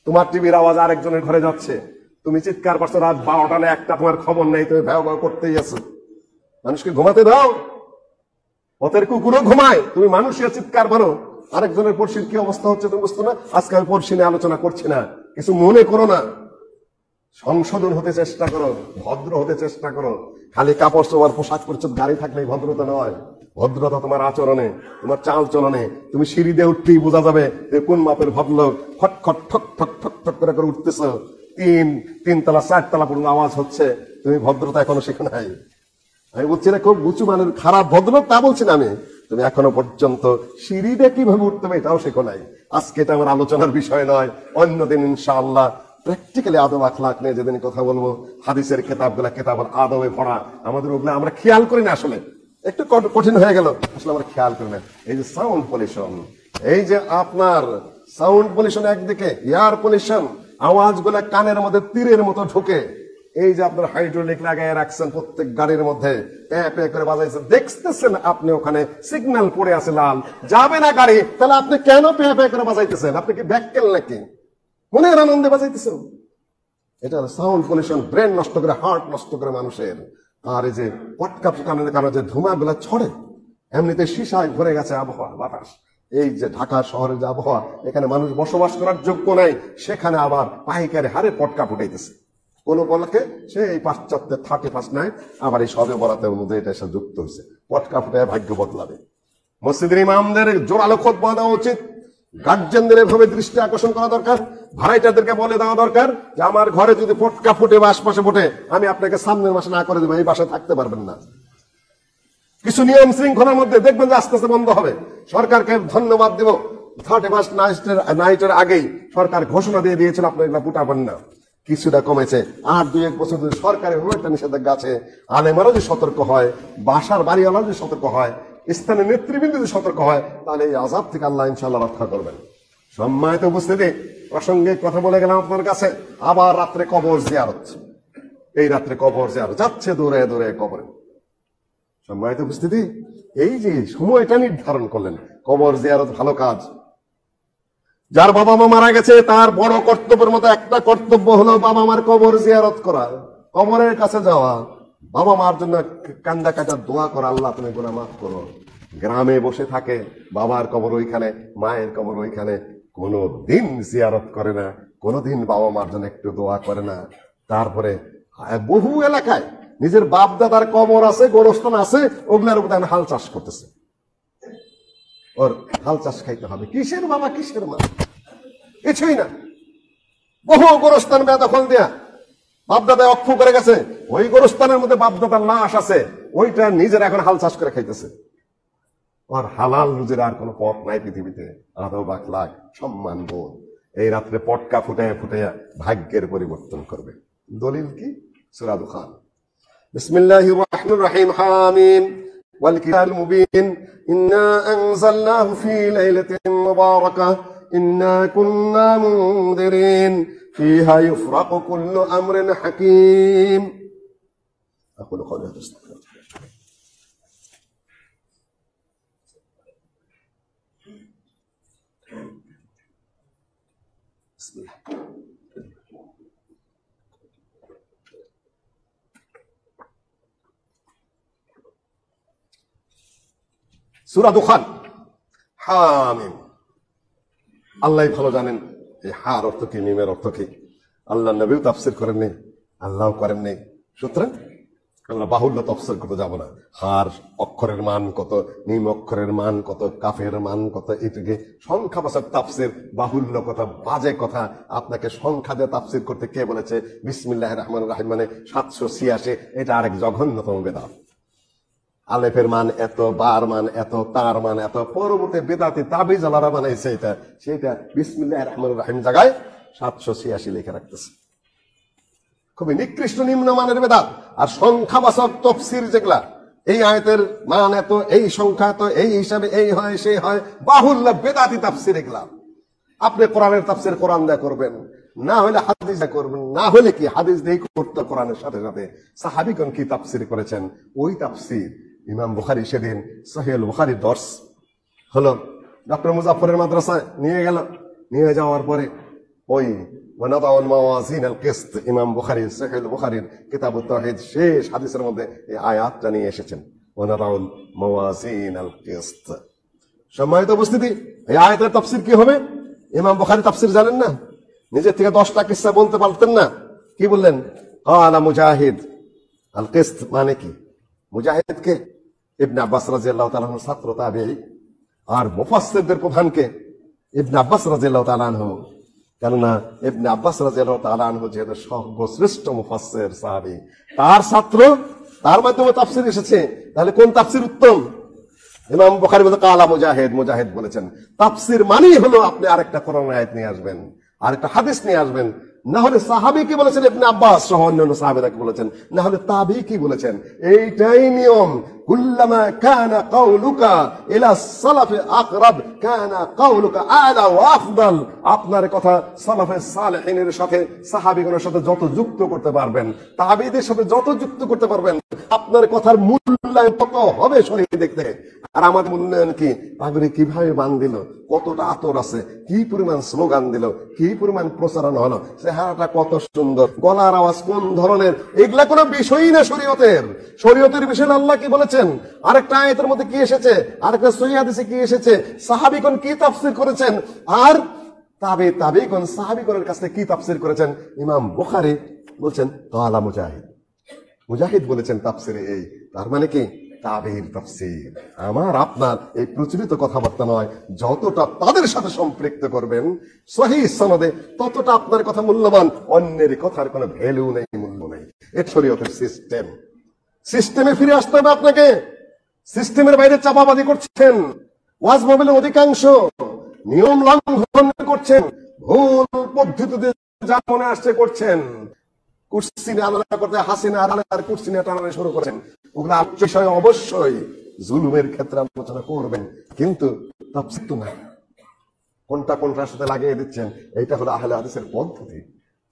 তোমার টিভির আওয়াজ আরেকজনের ঘরে যাচ্ছে, তুমি চিৎকার করছো রাত 12টা না 1টা, তোমার খবর নেই, তুমি ভ্যাও ভ্যাও করতেই আছো। মানুষকে ঘুমাতে দাও, পথের কুকুরও ঘুমায়, তুমি মানুষের চিৎকার করো। আরেকজনের পড়শির কি অবস্থা হচ্ছে তুমি বুঝতো না? আজকে আমি পড়শি নিয়ে আলোচনা করছি না, কিছু মনে করো না, সংশোধন হতে চেষ্টা করো, ভদ্র হতে চেষ্টা করো। খালি কাপড় চোপড়, পোশাক পরিচ্ছদ, গাড়ি থাকলেই ভদ্রতা নয়। ভদ্রতা তোমার আচরণে, তোমার চাল চলনে। তুমি সিঁড়ি দিয়ে উঠতেই বোঝা যাবে যে কোন মাপের ভদ্রলোক। খটখট ঠক ঠক ঠক ঠক করে করে উঠতেছ, 3 তলা 4 তলা পর্যন্ত আওয়াজ হচ্ছে, তুমি ভদ্রতা এখনো শেখো নাই। আমি বলছি না খুব উঁচু মানের খারাপ ভদ্রলোক, তা বলছি না আমি, তুমি এখনো পর্যন্ত সিঁড়িটা কিভাবে উঠতে হবে এটাও শেখো নাই। আজকে এটা আমার আলোচনার বিষয় নয়, অন্যদিন ইনশাআল্লাহ প্র্যাকটিক্যালি আদব আখলাক নিয়ে যেদিন কথা বলবো, হাদিসের কেতাবগুলা কেতাবের আদবে পড়া, আমাদের ওগুলো আমরা খেয়াল করি না, আসলে একটু কঠিন হয়ে গেল, আসলে আমরা খেয়াল করি না। এই যে সাউন্ড পলিউশন, এই যে আপনার সাউন্ড পলিউশন, একদিকে এয়ার পলিউশন, আওয়াজগুলা কানের মধ্যে তীরের মতো ঢুকে, এই যে আপনার হাইড্রোলিক লাগায় রাখছেন প্রত্যেক গাড়ির মধ্যে, প্যাঁ করে বাজাইছেন, দেখতেছেন আপনি ওখানে সিগন্যাল পড়ে আছে লাল, যাবে না গাড়ি, তাহলে আপনি কেন প্যাঁ করে বাজাইতেছেন? আপনি কি ব্যাককেল নাকি? মনের আনন্দে বাজাইতেছেন? এটা সাউন্ড পলিউশন, ব্রেন নষ্ট করে, হার্ট নষ্ট করে মানুষের। আর এই যে পটকা ফুটানোর কারণে যে ধুমাগুলা ছড়ে, এমনিতে সীসায় ভরে গেছে আবহাওয়া, বাতাস। এই যে ঢাকা শহরের যে আবহাওয়া, এখানে মানুষ বসবাস করার যোগ্য নাই, সেখানে আবার পাইকারি হারে পটকা ফুটাইতেছে। কোন বলাকে সেই পাশ্চাত্যের 31st নাইট আবার এই সবে বরাতের মধ্যে এটা এসে যুক্ত হয়েছে। পটকা ফুটায় ভাগ্য বদলাবে। মসজিদের ইমামদের জোরালো খুতবা দেওয়া উচিত, গার্জেনদের এভাবে দৃষ্টি আকর্ষণ করা দরকার, ভাড়াইটাদেরকে বলে দেওয়া দরকার যে আমার ঘরে যদি পটকা ফুটে বা আশপাশে ফুটে আমি আপনাকে সামনের মাসে না করে দেবো, এই বাসায় থাকতে পারবেন না। কিছু নিয়ম শৃঙ্খলার মধ্যে দেখবেন যে আস্তে আস্তে বন্ধ হবে। সরকারকে ধন্যবাদ দিব, 31 নাইটের আগেই সরকার ঘোষণা দিয়ে দিয়েছিল আপনি এগুলা ফুটাবেন না, কিছুটা কমেছে। আর 2-1 বছর যদি সরকারের একটা নিষেধাজ্ঞা আছে, আলেমারও যদি সতর্ক হয়, বাসার বাড়িওয়ালা যদি সতর্ক হয়, স্থানীয় নেতৃবৃন্দ যদি সতর্ক হয়, তাহলে এই আযাব থেকে আল্লাহ ইনশাআল্লাহ রক্ষা করবেন। সম্মানিত উপস্থিতি, প্রসঙ্গে কথা বলে গেলাম আপনার কাছে। আবার রাত্রে কবর জিয়ারত, এই রাত্রে কবর জিয়ারত যাচ্ছে দৌড়ে দৌড়ে কবরে। সম্মানিত উপস্থিতি, এই যে সময়টা নির্ধারণ করলেন, কবর জিয়ারত ভালো কাজ। যার বাবা মা মারা গেছে তার বড় কর্তব্যের মতো একটা কর্তব্য হলো বাবা মার কবর জিয়ারত করা, কবরের কাছে যাওয়া, বাবা মার জন্য কান্দা কাটা দোয়া করা, আল্লাহ তুমি গুনাহ মাফ করো। গ্রামে বসে থাকে, বাবার কবর ওইখানে, মায়ের কবর ওইখানে, কোনদিন জিয়ারত করে না, কোনদিন বাবা মার জন্য একটু দোয়া করে না। তারপরে বহু এলাকায় নিজের বাপ দাদার কবর আছে, গোরস্থান আছে, ওগুলার উপর হাল চাষ করতেছে। ওর হাল চাষ খাইতে হবে, কিসের বাবা কিসের মা, কিছুই না। বহু গোরস্থান বেদখল দেয়া, বাপদাদা অক্ষ করে গেছে, ওই গোরস্থানের মধ্যে বাপদাদার লাশ আছে, ওইটা নিজের এখন হাল চাষ করে খাইতেছে। ওর হালাল রুজির আর কোন পথ নাই পৃথিবীতে। আদব আখলাক, সম্মান বোধ এই রাত্রে পটকা ফুটাইয়া ফুটাইয়া ভাগ্যের পরিবর্তন করবে। দলিল কি? সূরা দুখান। বিসমিল্লাহির রহমানির রহিম। হামিম ওয়াল কিতাবিল মুবিন ইন্না আনজালনাহু ফি লাইলাতিন মুবারাকাহ ইন্না কুন্না মুনদিরিন ফিহা ইউফরাকু কুল্লু আমরিন হাকীম। আকুলু কওলি হাযা আস্তাগফিরুল্লাহ। সূরা দুখান। হামিম, আল্লাহ ভালো জানেন এই হার অর্থ কি, মিমের অর্থ কি। আল্লাহ নবীও তাফসীর করেন নেই, আল্লাহ করেন নেই, সুতরাং আল্লাহ বাহুল্য তাফসীর করতে যাব না। হার অক্ষরের মান কত, মিম অক্ষরের মান কত, কাফের মান কত, এটাকে সংখ্যাবাচক তাফসীর বাহুল্য কথা, বাজে কথা। আপনাকে সংখ্যা দিয়ে তাফসীর করতে কে বলেছে? বিসমিল্লাহির রহমানির রহিম মানে 786, এটা আরেক জঘন্যতম বেদাত। আলেফের মান এত, বার মান এত, তার মান এত, পরবর্তী বেদাতি তাবিজ আলারা বানাইছে এটা, সেটা বিসমিল্লাহির রহমানির রহিম জায়গায় 786 লিখে রাখতেছে। খুবই নিকৃষ্ট নিম্নমানের বেদাত। আর সংখ্যাবাচক তাফসীর যেগুলা, এই আয়াতের মান এত, এই সংখ্যা এত, এই হিসাবে এই হয় সেই হয়, বাহুল্য বেদাতি তাফসীর এগুলা। আপনি কোরআনের তাফসীর কোরআন দিয়ে করবেন, না হলে হাদিস দিয়ে করবেন, না হলে কি হাদিস দিয়ে করতে কোরআনের সাথে সাথে সাহাবীগণ কি তাফসীর করেছেন ওই তাফসীর। ইমাম বুখারী সেদিন সহিহুল বুখারী দর্স হলো, ডক্টর মুজাফফরের মাদ্রাসায় নিয়ে গেল। নিয়ে যাওয়ার পরে ওই ওয়ানাদাউল মাওয়াজিন আল কিসত, ইমাম বুখারী সহিহুল বুখারীর কিতাবুত তাওহীদ শেষ হাদিসের মধ্যে এই আয়াতটা নিয়ে এসেছেন, ওয়ানাদাউল মাওয়াজিন আল কিসত। সম্মানিত উপস্থিতি, এই আয়াতের তাফসীর কি হবে? ইমাম বুখারী তাফসীর জানেন না, নিজের থেকে 10টা কিসসা বলতে পারতেন না। কি বললেন? ক্বালা মুজাহিদ আল কিসত মানে কি? মুজাহিদ কে? ইবনে আব্বাস রাদিয়াল্লাহু তাআলা আনহু ছাত্র তাবেঈ। আর মুফাসসিরদের প্রধান কে? ইবনে আব্বাস রাদিয়াল্লাহু তাআলা আনহু। কেননা ইবনে আব্বাস রাদিয়াল্লাহু তাআলা আনহু যেহেতু সর্বশ্রেষ্ঠ মুফাসসির সাহাবী, তার ছাত্র, তার মাধ্যমে তাফসীর এসেছে, তাহলে কোন তাফসীর উত্তম? ইমাম বুখারী বলেন ক্বালা মুজাহিদ, মুজাহিদ বলেছেন তাফসীর মানেই হলো আপনি আরেকটা কোরআন আয়াত নিয়ে আসবেন, আরেকটা হাদিস নিয়ে আসবেন। না হলে সাহাবী কি বলেছেন, ইবনে আব্বাস সহ অন্যান্য সাহাবীরা কি বলেছেন, না হলে তাবী কি বলেছেন। এইটাই নিয়ম। কুল্লামা কানা কাউলুকা ইলা সালাফি আকরাব কানা কাউলুকা আলা ওয়া আফদাল। আপনার কথা সালাফে সালেহিনের সাথে, সাহাবীগণের সাথে যত যুক্ত করতে পারবেন, তাবীদের সাথে যত যুক্ত করতে পারবেন, আপনার কথার মূল্যায়ন কত হবে শরীরে দেখতে। আর আমার মূল্যায়ন কি? পাগড়ি কিভাবে বান দিল, কতটা আতর আছে, কি পরিমাণ স্লোগান দিল, কি পরিমাণ প্রচারণা হলো, চেহারাটা কত সুন্দর, গলার আওয়াজ কোন ধরনের, এগুলা কোনো বিষয়ই না শরীয়তের। শরীয়তের বিষয় আল্লাহ কি বলেছেন, আরেকটা আয়াতের মধ্যে কি এসেছে, আরেকটা সহিহ হাদিসে কি এসেছে, সাহাবীগণ কি তাফসীর করেছেন, আর তাবেঈগণ সাহাবীগণের কাছে কি তাফসীর করেছেন। ইমাম বুখারী বলছেন ক্বালা মুজাহিদ, মুজাহিদ বলেছেন তাফসীরে এই। তার মানে কি তাবির তাফসীর। আমার আপনার এই প্রচলিত কথাবার্তা নয়, যতটা তাদের সাথে সম্পৃক্ত করবেন সহিহ সনদে, ততটা আপনার কথা মূল্যবান, অন্যের কথার কোনো ভ্যালু নেই, মূল্য নেই। এর শরীয়তের সিস্টেম। সিস্টেমে ফিরে আসতে হবে আপনাকে। সিস্টেমের বাইরে চাপাবাজি করছেন, ওয়াজ মাহফিলের অধিকাংশ নিয়ম লঙ্ঘন করছেন, ভুল পদ্ধতিতে যা মনে আসছে করছেন। কুরসি নিয়ে আলোচনা করতে হাসিনা আর কুরসি নিয়ে টানানো শুরু করেন। ওগুলো বিষয়ে অবশ্যই জুলুমের ক্ষেত্রে আলোচনা করবেন, কিন্তু তাফসীর তো না, কোনটা কোনটার সাথে লাগিয়ে দিচ্ছেন। এইটা হলো আহলে হাদিসের পদ্ধতি।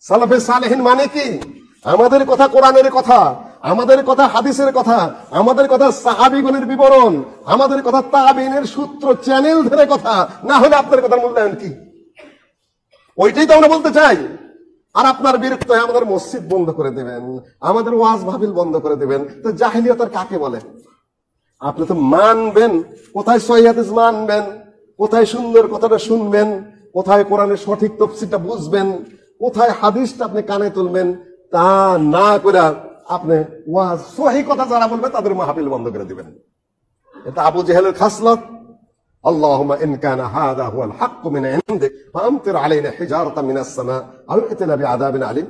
সালাফে সালেহিন মানে কি? আমাদের কথা কোরআনের কথা, আমাদের কথা হাদিসের কথা, আমাদের কথা সাহাবীগণের বিবরণ, আমাদের কথা তাবিনের সূত্র চ্যানেল ধরে কথা, না হলে আপনার কথার মূল্যায়ন কি? ওইটাই তো আমরা বলতে চাই। আর আপনার বিরক্ত হয়ে আমাদের মসজিদ বন্ধ করে দেবেন, আমাদের ওয়াজ মাহফিল বন্ধ করে দেবেন। তো জাহিলিয়াত আর কাকে বলে? আপনি তো মানবেন, কোথায় সহিহ হাদিস মানবেন, কোথায় সুন্দর কথাটা শুনবেন, কোথায় কোরআনের সঠিক তাফসীরটা বুঝবেন, কোথায় হাদিসটা আপনি কানে তুলবেন, তা না করে আপনি ওয়াজ সহিহ কথা যারা বলবে তাদের মাহফিল বন্ধ করে দিবেন। এটা আবু জেহেলের খাসলত। আল্লাহুম্মা ইন কানা হাযা হুয়াল হাক্ক মিন ইনদিক ফাআমতির আলাইনা হিজারাতাম মিনাস সামা আও ইতিনা বিআযাবিন আলিম।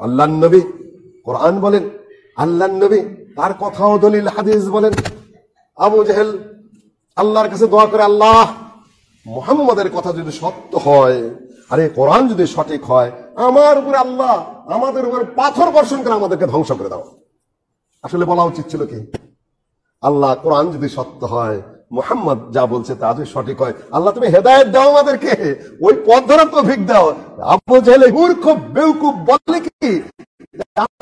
আল্লাহর নবী কোরআন বলেন, আল্লাহর নবী তার কথাও দলিল হাদিস বলেন। আবু জেহেল আল্লাহর কাছে দোয়া করে, আল্লাহ মুহাম্মাদের কথা যদি সত্য হয় আর এই কোরআন যদি সঠিক হয়, আমার উপরে আল্লাহ আমাদের উপর পাথর বর্ষণ করে আমাদেরকে ধ্বংস করে দাও। আসলে বলা উচিত ছিল কি, আল্লাহ কোরআন যদি সত্য হয়, মুহাম্মদ যা বলছে তা যদি সঠিক হয়, আল্লাহ তুমি হেদায়েত দাও আমাদেরকে, ওই পথ ধরার তৌফিক দাও। আবু জেহেল মূর্খ বেওকুফ বলে কি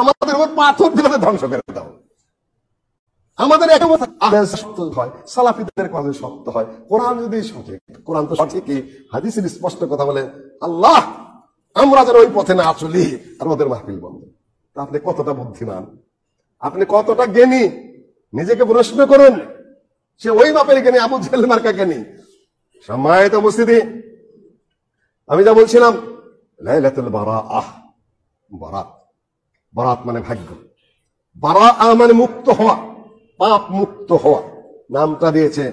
আমাদের উপর পাথর দিলে ধ্বংস করে দাও। আমাদের এক সত্য হয়, সালাফিদের কথা সত্য হয়, কোরআন যদি সঠিক, কোরআন তো সঠিকই, হাদিসের স্পষ্ট কথা বলে, আল্লাহ আমরা যেন ওই পথে না চলি, আর ওদের মাহফিল বন্ধ। আপনি কতটা বুদ্ধিমান, আপনি কতটা জ্ঞানী, নিজেকে প্রশ্ন করুন। সে ওই বাপের জ্ঞানী, আবু জেহেল মার্কা জ্ঞানী। সম্মানিত উপস্থিতি, আমি যা বলছিলাম, লাইলাতুল বারাআহ, বারাত, বারাত মানে ভাগ্য, বারাআ মানে মুক্ত হওয়া, পাপ মুক্ত হওয়া। নামটা দিয়েছে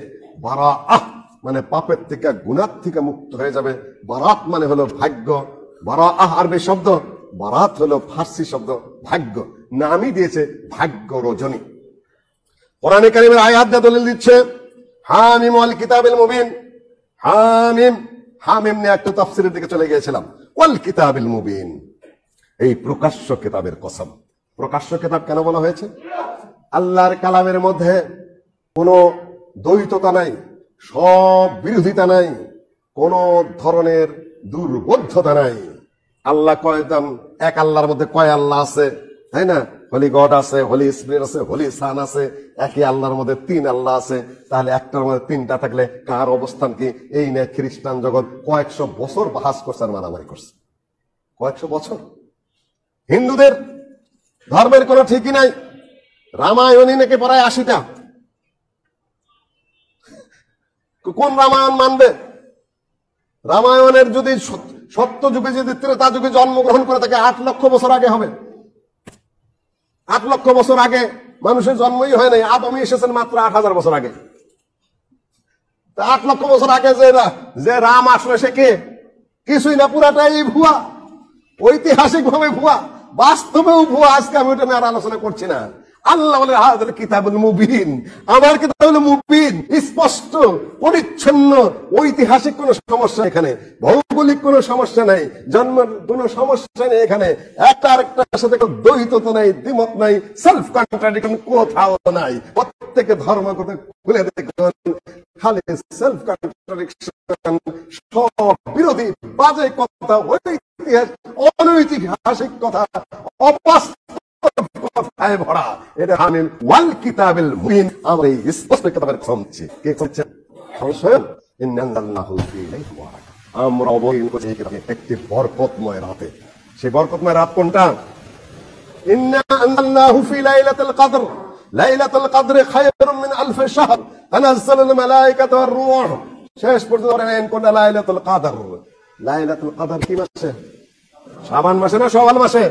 বারাআহ, মানে পাপের থেকে গুনাহ থেকে মুক্ত হয়ে যাবে। বারাত মানে হলো ভাগ্য। বারাআহ আরবি শব্দ, বারাত হলো ফার্সি শব্দ ভাগ্য। নামই দিয়েছে ভাগ্য রজনী। কোরআনে কারীমের আয়াত দিয়ে দলিল দিচ্ছে, হামিম ওয়াল কিতাবিল মুবিন। হামিম, হামিম নিয়ে একটু তাফসীরের দিকে চলে গিয়েছিলাম। ওয়াল কিতাবিল মুবিন, এই প্রকাশ্য কিতাবের কসম। প্রকাশ্য কিতাব কেন বলা হয়েছে? আল্লাহর কালামের মধ্যে কোনো দ্বৈততা নাই, সব বিরোধিতা নাই, কোন ধরনের দুর্বোধ্যতা নাই। আল্লাহ কয়দাম, এক আল্লাহর মধ্যে কয় আল্লাহ আছে, তাই না? হোলি গড আছে, হোলি স্পিরিট আছে, হোলি সান আছে। একই আল্লাহর মধ্যে তিন আল্লাহ আছে, তাহলে একটার মধ্যে তিনটা থাকলে কার অবস্থান কি? এই নিয়ে খ্রিস্টান জগৎ কয়েকশো বছর বাহাস করছে আর মারামারি করছে, কয়েকশো বছর। হিন্দুদের ধর্মের কোনো ঠিকই নাই। রামায়ণই নাকি প্রায় 80টা। কোন রামায়ণ মানবে? রামায়ণের যদি সত্য যুগে যদি ত্রেতা যুগে জন্মগ্রহণ করে থাকে 8 লক্ষ বছর আগে হবে। 8 লক্ষ বছর আগে মানুষের জন্মই হয় নাই, আদমই এসেছেন মাত্র 8000 বছর আগে। 8 লক্ষ বছর আগে যে রাম আসলে সে কে? কিছুই না, পুরাটাই ভুয়া, ঐতিহাসিক ভাবে ভুয়া, বাস্তবেও ভুয়া। আজকে আমি ওটা নিয়ে আর আলোচনা করছি না। আল্লাহ বলে হাযাল কিতাবুল মুবিন, আমার কিতাব হলো মুবিন, স্পষ্ট পরিচ্ছন্ন। ঐতিহাসিক কোনো সমস্যা এখানে, ভৌগোলিক কোনো সমস্যা নাই, জন্মের কোনো সমস্যা নেই এখানে, একটা আরেকটার সাথে কোনো দ্বৈততা নাই, দ্বিমত নাই, সেলফ কন্ট্রাডিকশন কোথাও নাই। প্রত্যেকে ধর্ম কথা খুলে দেখুন, খালি সেলফ কন্ট্রাডিকশন, সব বিরোধী বাজে কথা, অনৈতিহাসিক কথা, কথায় ভরা। এটা হামিম ওয়াল কিতাবিল মুবিন, আমরা এই স্পষ্ট কিতাবের কসম দিচ্ছি। কে করছে? স্বয়ং ইন্নাল্লাহু ফি লাইলাতিল মুবারাক। আমরা অবতীর্ণ করেছি একটি বরকতময় রাতে। সেই বরকতময় রাত কোনটা? ইন্না আনজালনাহু ফি লাইলাতিল কদর। লাইলাতুল কদর খায়রুম মিন আলফি শাহর তানাজ্জালুল মালায়েকাতু ওয়ার রূহ। শেষ পর্যন্ত বলেন কোনটা? লাইলাতুল কদর। লাইলাতুল কদর কি মাসে? শাবান মাসে না শাওয়াল মাসে?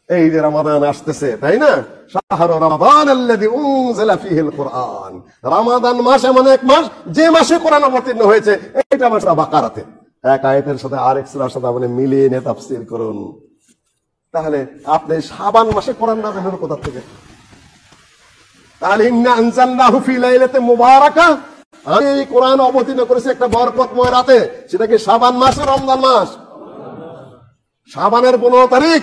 এই যে রমাদান আসতেছে, তাই না? শাহরু রমাদান আল্লাযী উনজিলা ফীহিল কুরআন। রমাদান মাস এমন এক মাস যে মাসে কোরআন অবতীর্ণ হয়েছে। এটা মাস বাকারাতে এক আয়াতের সাথে আরেক সূরার সাথে আপনি মিলিয়ে নিয়ে তাফসীর করুন। তাহলে আপনি শাবান মাসে কোরআন নাযিল হলো কোথা থেকে? তাহলে ইন্না আনজালনাহু ফি লাইলাতিন মুবারাকা, আমি এই কোরআন অবতীর্ণ করেছি একটা বরকতময় রাতে। সেটা কি শাবান মাস না রমজান মাস? শাবানের 15 তারিখ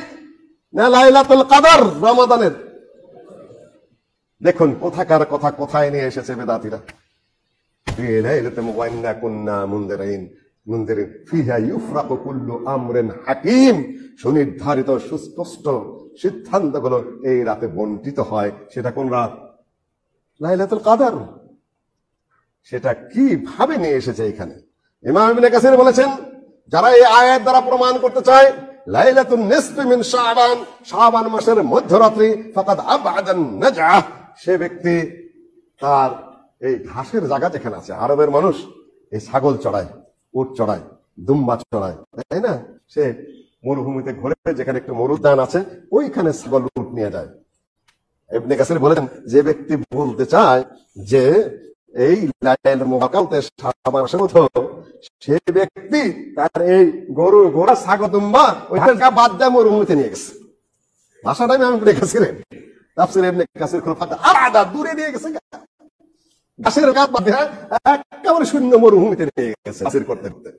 না লাইলাতুল কদর রমাদানের? দেখুন কোথাকার কথা কোথায় নিয়ে এসেছে বেদাতীরা। ফি লাইলাতিন ওয়াইন্না কুন্না মুনদিরিন ফিহা ইউফরাকু কুল্লু আমরিন হাকিম। সুনির্ধারিত সুস্পষ্ট সিদ্ধান্তগুলো এই রাতে বন্টিত হয়। সেটা কোন রাত? লাইলাতুল কদর। সেটা কিভাবে নিয়ে এসেছে এখানে? ইমাম ইবনে কাসির বলেছেন, যারা এই আয়াত দ্বারা প্রমাণ করতে চায় লাইলাতুন নিসফি মিন শাবান, শাবান মাসের মধ্যরাত্রি, ফাকাদ আবআদান নাজআহ, সে ব্যক্তি তার এই ঘাসের জায়গা যেখানে আছে, আরবের মানুষ এই ছাগল চড়ায়, উট চড়ায়, দুম্বা চড়ায়, তাই না? সে মরুভূমিতে ঘুরে যেখানে একটু মরুদ্যান আছে ওইখানে ছাগল উট নিয়ে যায়। ইবনে কাসির বলেছেন, যে ব্যক্তি বলতে চায় যে এই লাইলাতুল মুবারাকাতে শাবান মাসের মধ্যে, সে ব্যক্তি তার এই গরু ঘোড়া ছাগল দুম্বা ওইখানকার বাদ দিয়ে মরুভূমিতে নিয়ে গেছে। ভাষাটা আমি ইবনে কাসিরের তাফসীরে ইবনে কাসির খুব আলাদা দূরে নিয়ে গেছে, গাছের গাছ বাদ দিয়ে একেবারে শূন্য মরুভূমিতে নিয়ে গেছে। তাফসীর করতে করতে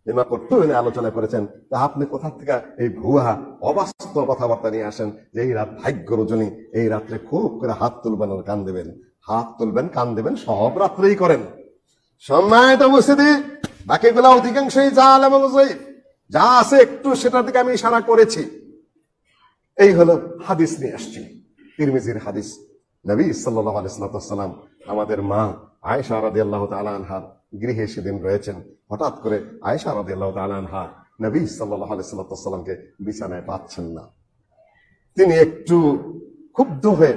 ইমাম কুরতুবী আলোচনা করেছেন, তা আপনি কোথা থেকে এই ভুয়া অবাস্তব কথাবার্তা নিয়ে আসেন যে এই রাত ভাগ্য রজনী, এই রাত্রে খুব করে হাত তুলবেন আর কান দেবেন, হাত তুলবেন কান দেবেন সব রাত্রেই করেন। সম্মানিত উপস্থিতি, বাকিগুলা অধিকাংশই জাল এবং যায়িফ। যা আছে একটু সেটার দিকে আমি ইশারা করেছি। এই হলো হাদিস নিয়ে আসছি, তিরমিজির হাদিস। নবী সাল্লাল্লাহু আলাইহি ওয়াসাল্লাম আমাদের মা আয়েশা রাদিয়াল্লাহু তাআলা আনহার গৃহে সেদিন রয়েছেন। হঠাৎ করে আয়েশা রাদিয়াল্লাহু তাআলা আনহা নবী সাল্লাল্লাহু আলাইহি ওয়াসাল্লামকে বিছানায় পাচ্ছেন না। তিনি একটু ক্ষুব্ধ হয়ে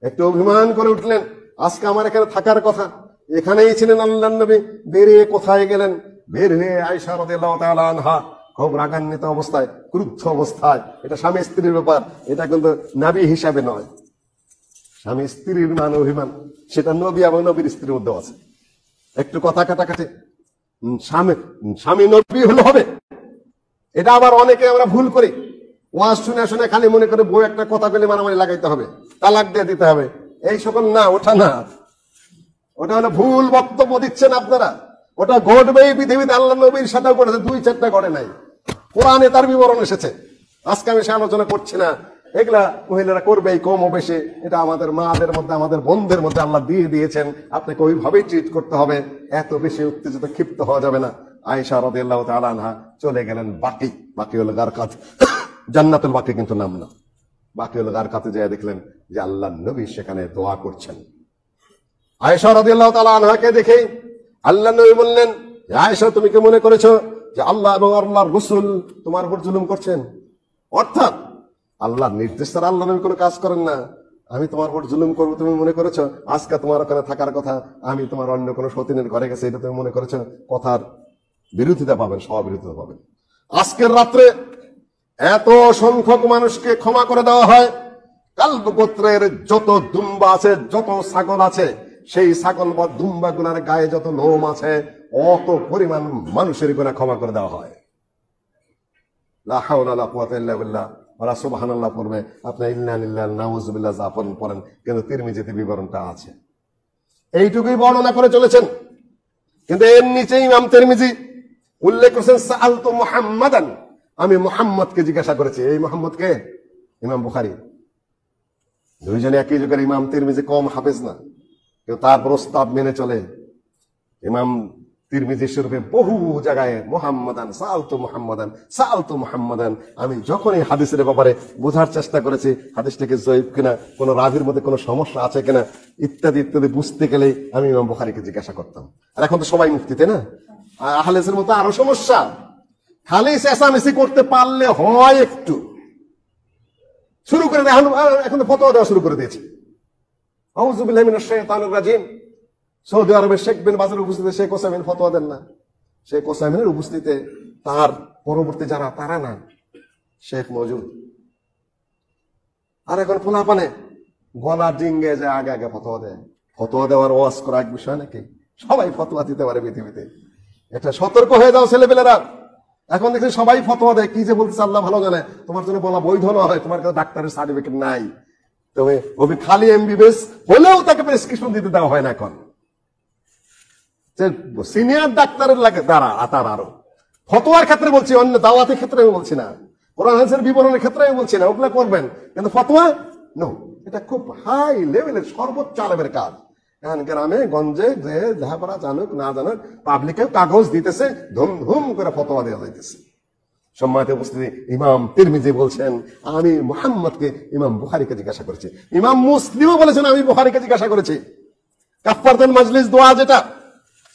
একটু অভিমান করে উঠলেন, আজকে আমার এখানে থাকার কথা, এখানেই ছিলেন আল্লাহর নবী, বেরিয়ে কোথায় গেলেন? বের হয়ে আয়েশা রাদিয়াল্লাহু তাআলা আনহা খুব রাগান্বিত অবস্থায়, ক্রুদ্ধ অবস্থায়, এটা স্বামী স্ত্রীর ব্যাপার, এটা কিন্তু নবী হিসাবে নয়। স্বামী স্ত্রীর মান অভিমান সেটা নবী এবং নবীর স্ত্রীর মধ্যে আছে। একটু কথা কাটাকাটি, স্বামী নবী হলে হবে, এটা আবার অনেকে আমরা ভুল করি। ওয়াজ শুনে শুনে খালি মনে করে বউ একটা কথা বলে মারামারি লাগাইতে হবে, তালাক দিয়ে দিতে হবে, এই সকল না, ওটা না, ওটা হলো ভুল বক্তব্য দিচ্ছেন আপনারা। ওটা ঘটবেই পৃথিবীতে, আল্লাহ নবীর সাথেও ঘটেছে, 2-4টা ঘটে নাই, কোরআনে তার বিবরণ এসেছে। আজকে আমি সে আলোচনা করছি না, এগুলা মহিলারা করবেই কম বেশি, এটা আমাদের মাদের মধ্যে, আমাদের বোনদের মধ্যে আল্লাহ দিয়ে দিয়েছেন, আপনাকে ওইভাবেই ট্রিট করতে হবে, এত বেশি উত্তেজিত ক্ষিপ্ত হওয়া যাবে না। আয়েশা রাদিয়াল্লাহু তাআলা আনহা চলে গেলেন বাকি হলো গারকাত, জান্নাতুল বাকি কিন্তু নাম না, বাকি হলো গারকাতে যেয়ে দেখলেন যে আল্লাহর নবী সেখানে দোয়া করছেন। আয়েশা রাদিয়াল্লাহু তাআলা আনহাকে দেখে আল্লাহর নবী বললেন, আয়েশা তুমি কি মনে করেছো যে আল্লাহ এবং আল্লাহর রাসূল তোমার উপর জুলুম করছেন? অর্থাৎ আল্লাহর নির্দেশ ছাড়া আল্লাহ নবী কোনো কাজ করেন না, আমি তোমার উপর জুলুম করবো তুমি মনে করেছো? আজকে তোমার ওখানে থাকার কথা, আমি তোমার অন্য কোনো সতীনের ঘরে গেছে, এটা তুমি মনে করেছো? কথার বিরোধিতা পাবেন, স্ববিরোধিতা পাবেন। আজকের রাত্রে এত সংখ্যক মানুষকে ক্ষমা করে দেওয়া হয়, কালব গোত্রের যত দুম্বা আছে, যত ছাগল আছে, সেই ছাগল বা দুম্বা গুলার গায়ে যত লোম আছে, অত পরিমাণ মানুষের গুনাহ ক্ষমা করে দেওয়া হয়। লা হাওলা ওয়ালা কুওয়াতা ইল্লা বিল্লাহ, ওরা সুবহানাল্লাহ পড়বে, আপনি ইন্না লিল্লাহি নাউযুবিল্লাহ জাফর পড়েন, কিন্তু তিরমিজিতে বিবরণটা আছে। এইটুকুই বর্ণনা করে চলেছেন, কিন্তু এর নিচে ইমাম তিরমিজি উল্লেখ করেছেন সাআলতু মুহাম্মাদান, আমি মুহাম্মদকে জিজ্ঞাসা করেছি। এই মুহাম্মদ কে? ইমাম বুখারী। দুইজনে একই যুগের, ইমাম তিরমিজি কম হাফেজ না, কিন্তু তার প্রস্তাব মেনে চলে। ইমাম তিরমিজি শরীফে বহু জায়গায় মুহাম্মাদান, সাআলতু মুহাম্মাদান। আমি যখনই হাদিসের ব্যাপারে বোঝার চেষ্টা করেছি হাদিসটাকে জয়ীফ কিনা, কোন রাভির মধ্যে কোনো সমস্যা আছে কিনা ইত্যাদি ইত্যাদি বুঝতে গেলে আমি ইমাম বুখারীকে জিজ্ঞাসা করতাম। আর এখন তো সবাই মুফতি, না? আহলেসের মতো আরো সমস্যা, খালি চেঁচামেচি করতে পারলে হয় একটু শুরু করে দেয়, এখন ফতোয়া দেওয়া শুরু করে দিয়েছে। আউযু বিল্লাহি মিনাশ শাইতানির রাজিম। সৌদি আরবের শেখ বিন বাজের উপস্থিতিতে শেখ ওসাইমিন ফতোয়া দেন না, শেখ ওসাইমিনের উপস্থিতিতে তার পরবর্তী যারা, তারা না, শেখ মওজুদ, আর এখন পোলাপানে গলা ডিঙ্গে যায় আগে আগে ফতোয়া দেয়। ফতোয়া দেওয়ার ওয়াজ করা এক বিষয় নাকি? সবাই ফতোয়া দিতে পারে পৃথিবীতে। এটা সতর্ক হয়ে যাও ছেলেপেলেরা। এখন দেখছি সবাই ফতোয়া দেয়, কি যে বলতেছে আল্লাহ ভালো জানে। তোমার জন্য বলা বৈধ নয়, তোমার কাছে ডাক্তারের সার্টিফিকেট নাই, তবে ওই খালি এমবিবিএস হলেও তাকে প্রেসক্রিপশন দিতে দেওয়া হয় না এখন। সিনিয়র ডাক্তারের লাগে দ্বারা তার আরো ফতোয়ার ক্ষেত্রে বলছি, অন্য দাওয়াতের ক্ষেত্রে আমি বলছি না, কোরআন হাদিসের বিবরণের ক্ষেত্রে আমি বলছি না, ওগুলো করবেন, কিন্তু ফতোয়া নো। এটা খুব হাই লেভেলের সর্বোচ্চ আলেমের কাজ। এখন গ্রামে গঞ্জে যে লেখাপড়া জানুক না জানুক, পাবলিকে কাগজ দিতেছে, ধুম ধুম করে ফতোয়া দেওয়া যাইতেছে। সম্মানিত উপস্থিতি, ইমাম তিরমিজি বলছেন আমি মুহাম্মদকে ইমাম বুখারীকে জিজ্ঞাসা করেছি। ইমাম মুসলিমও বলেছেন আমি বুখারীকে জিজ্ঞাসাকরেছি। কাফফারাতুল মাজলিস দোয়া যেটা,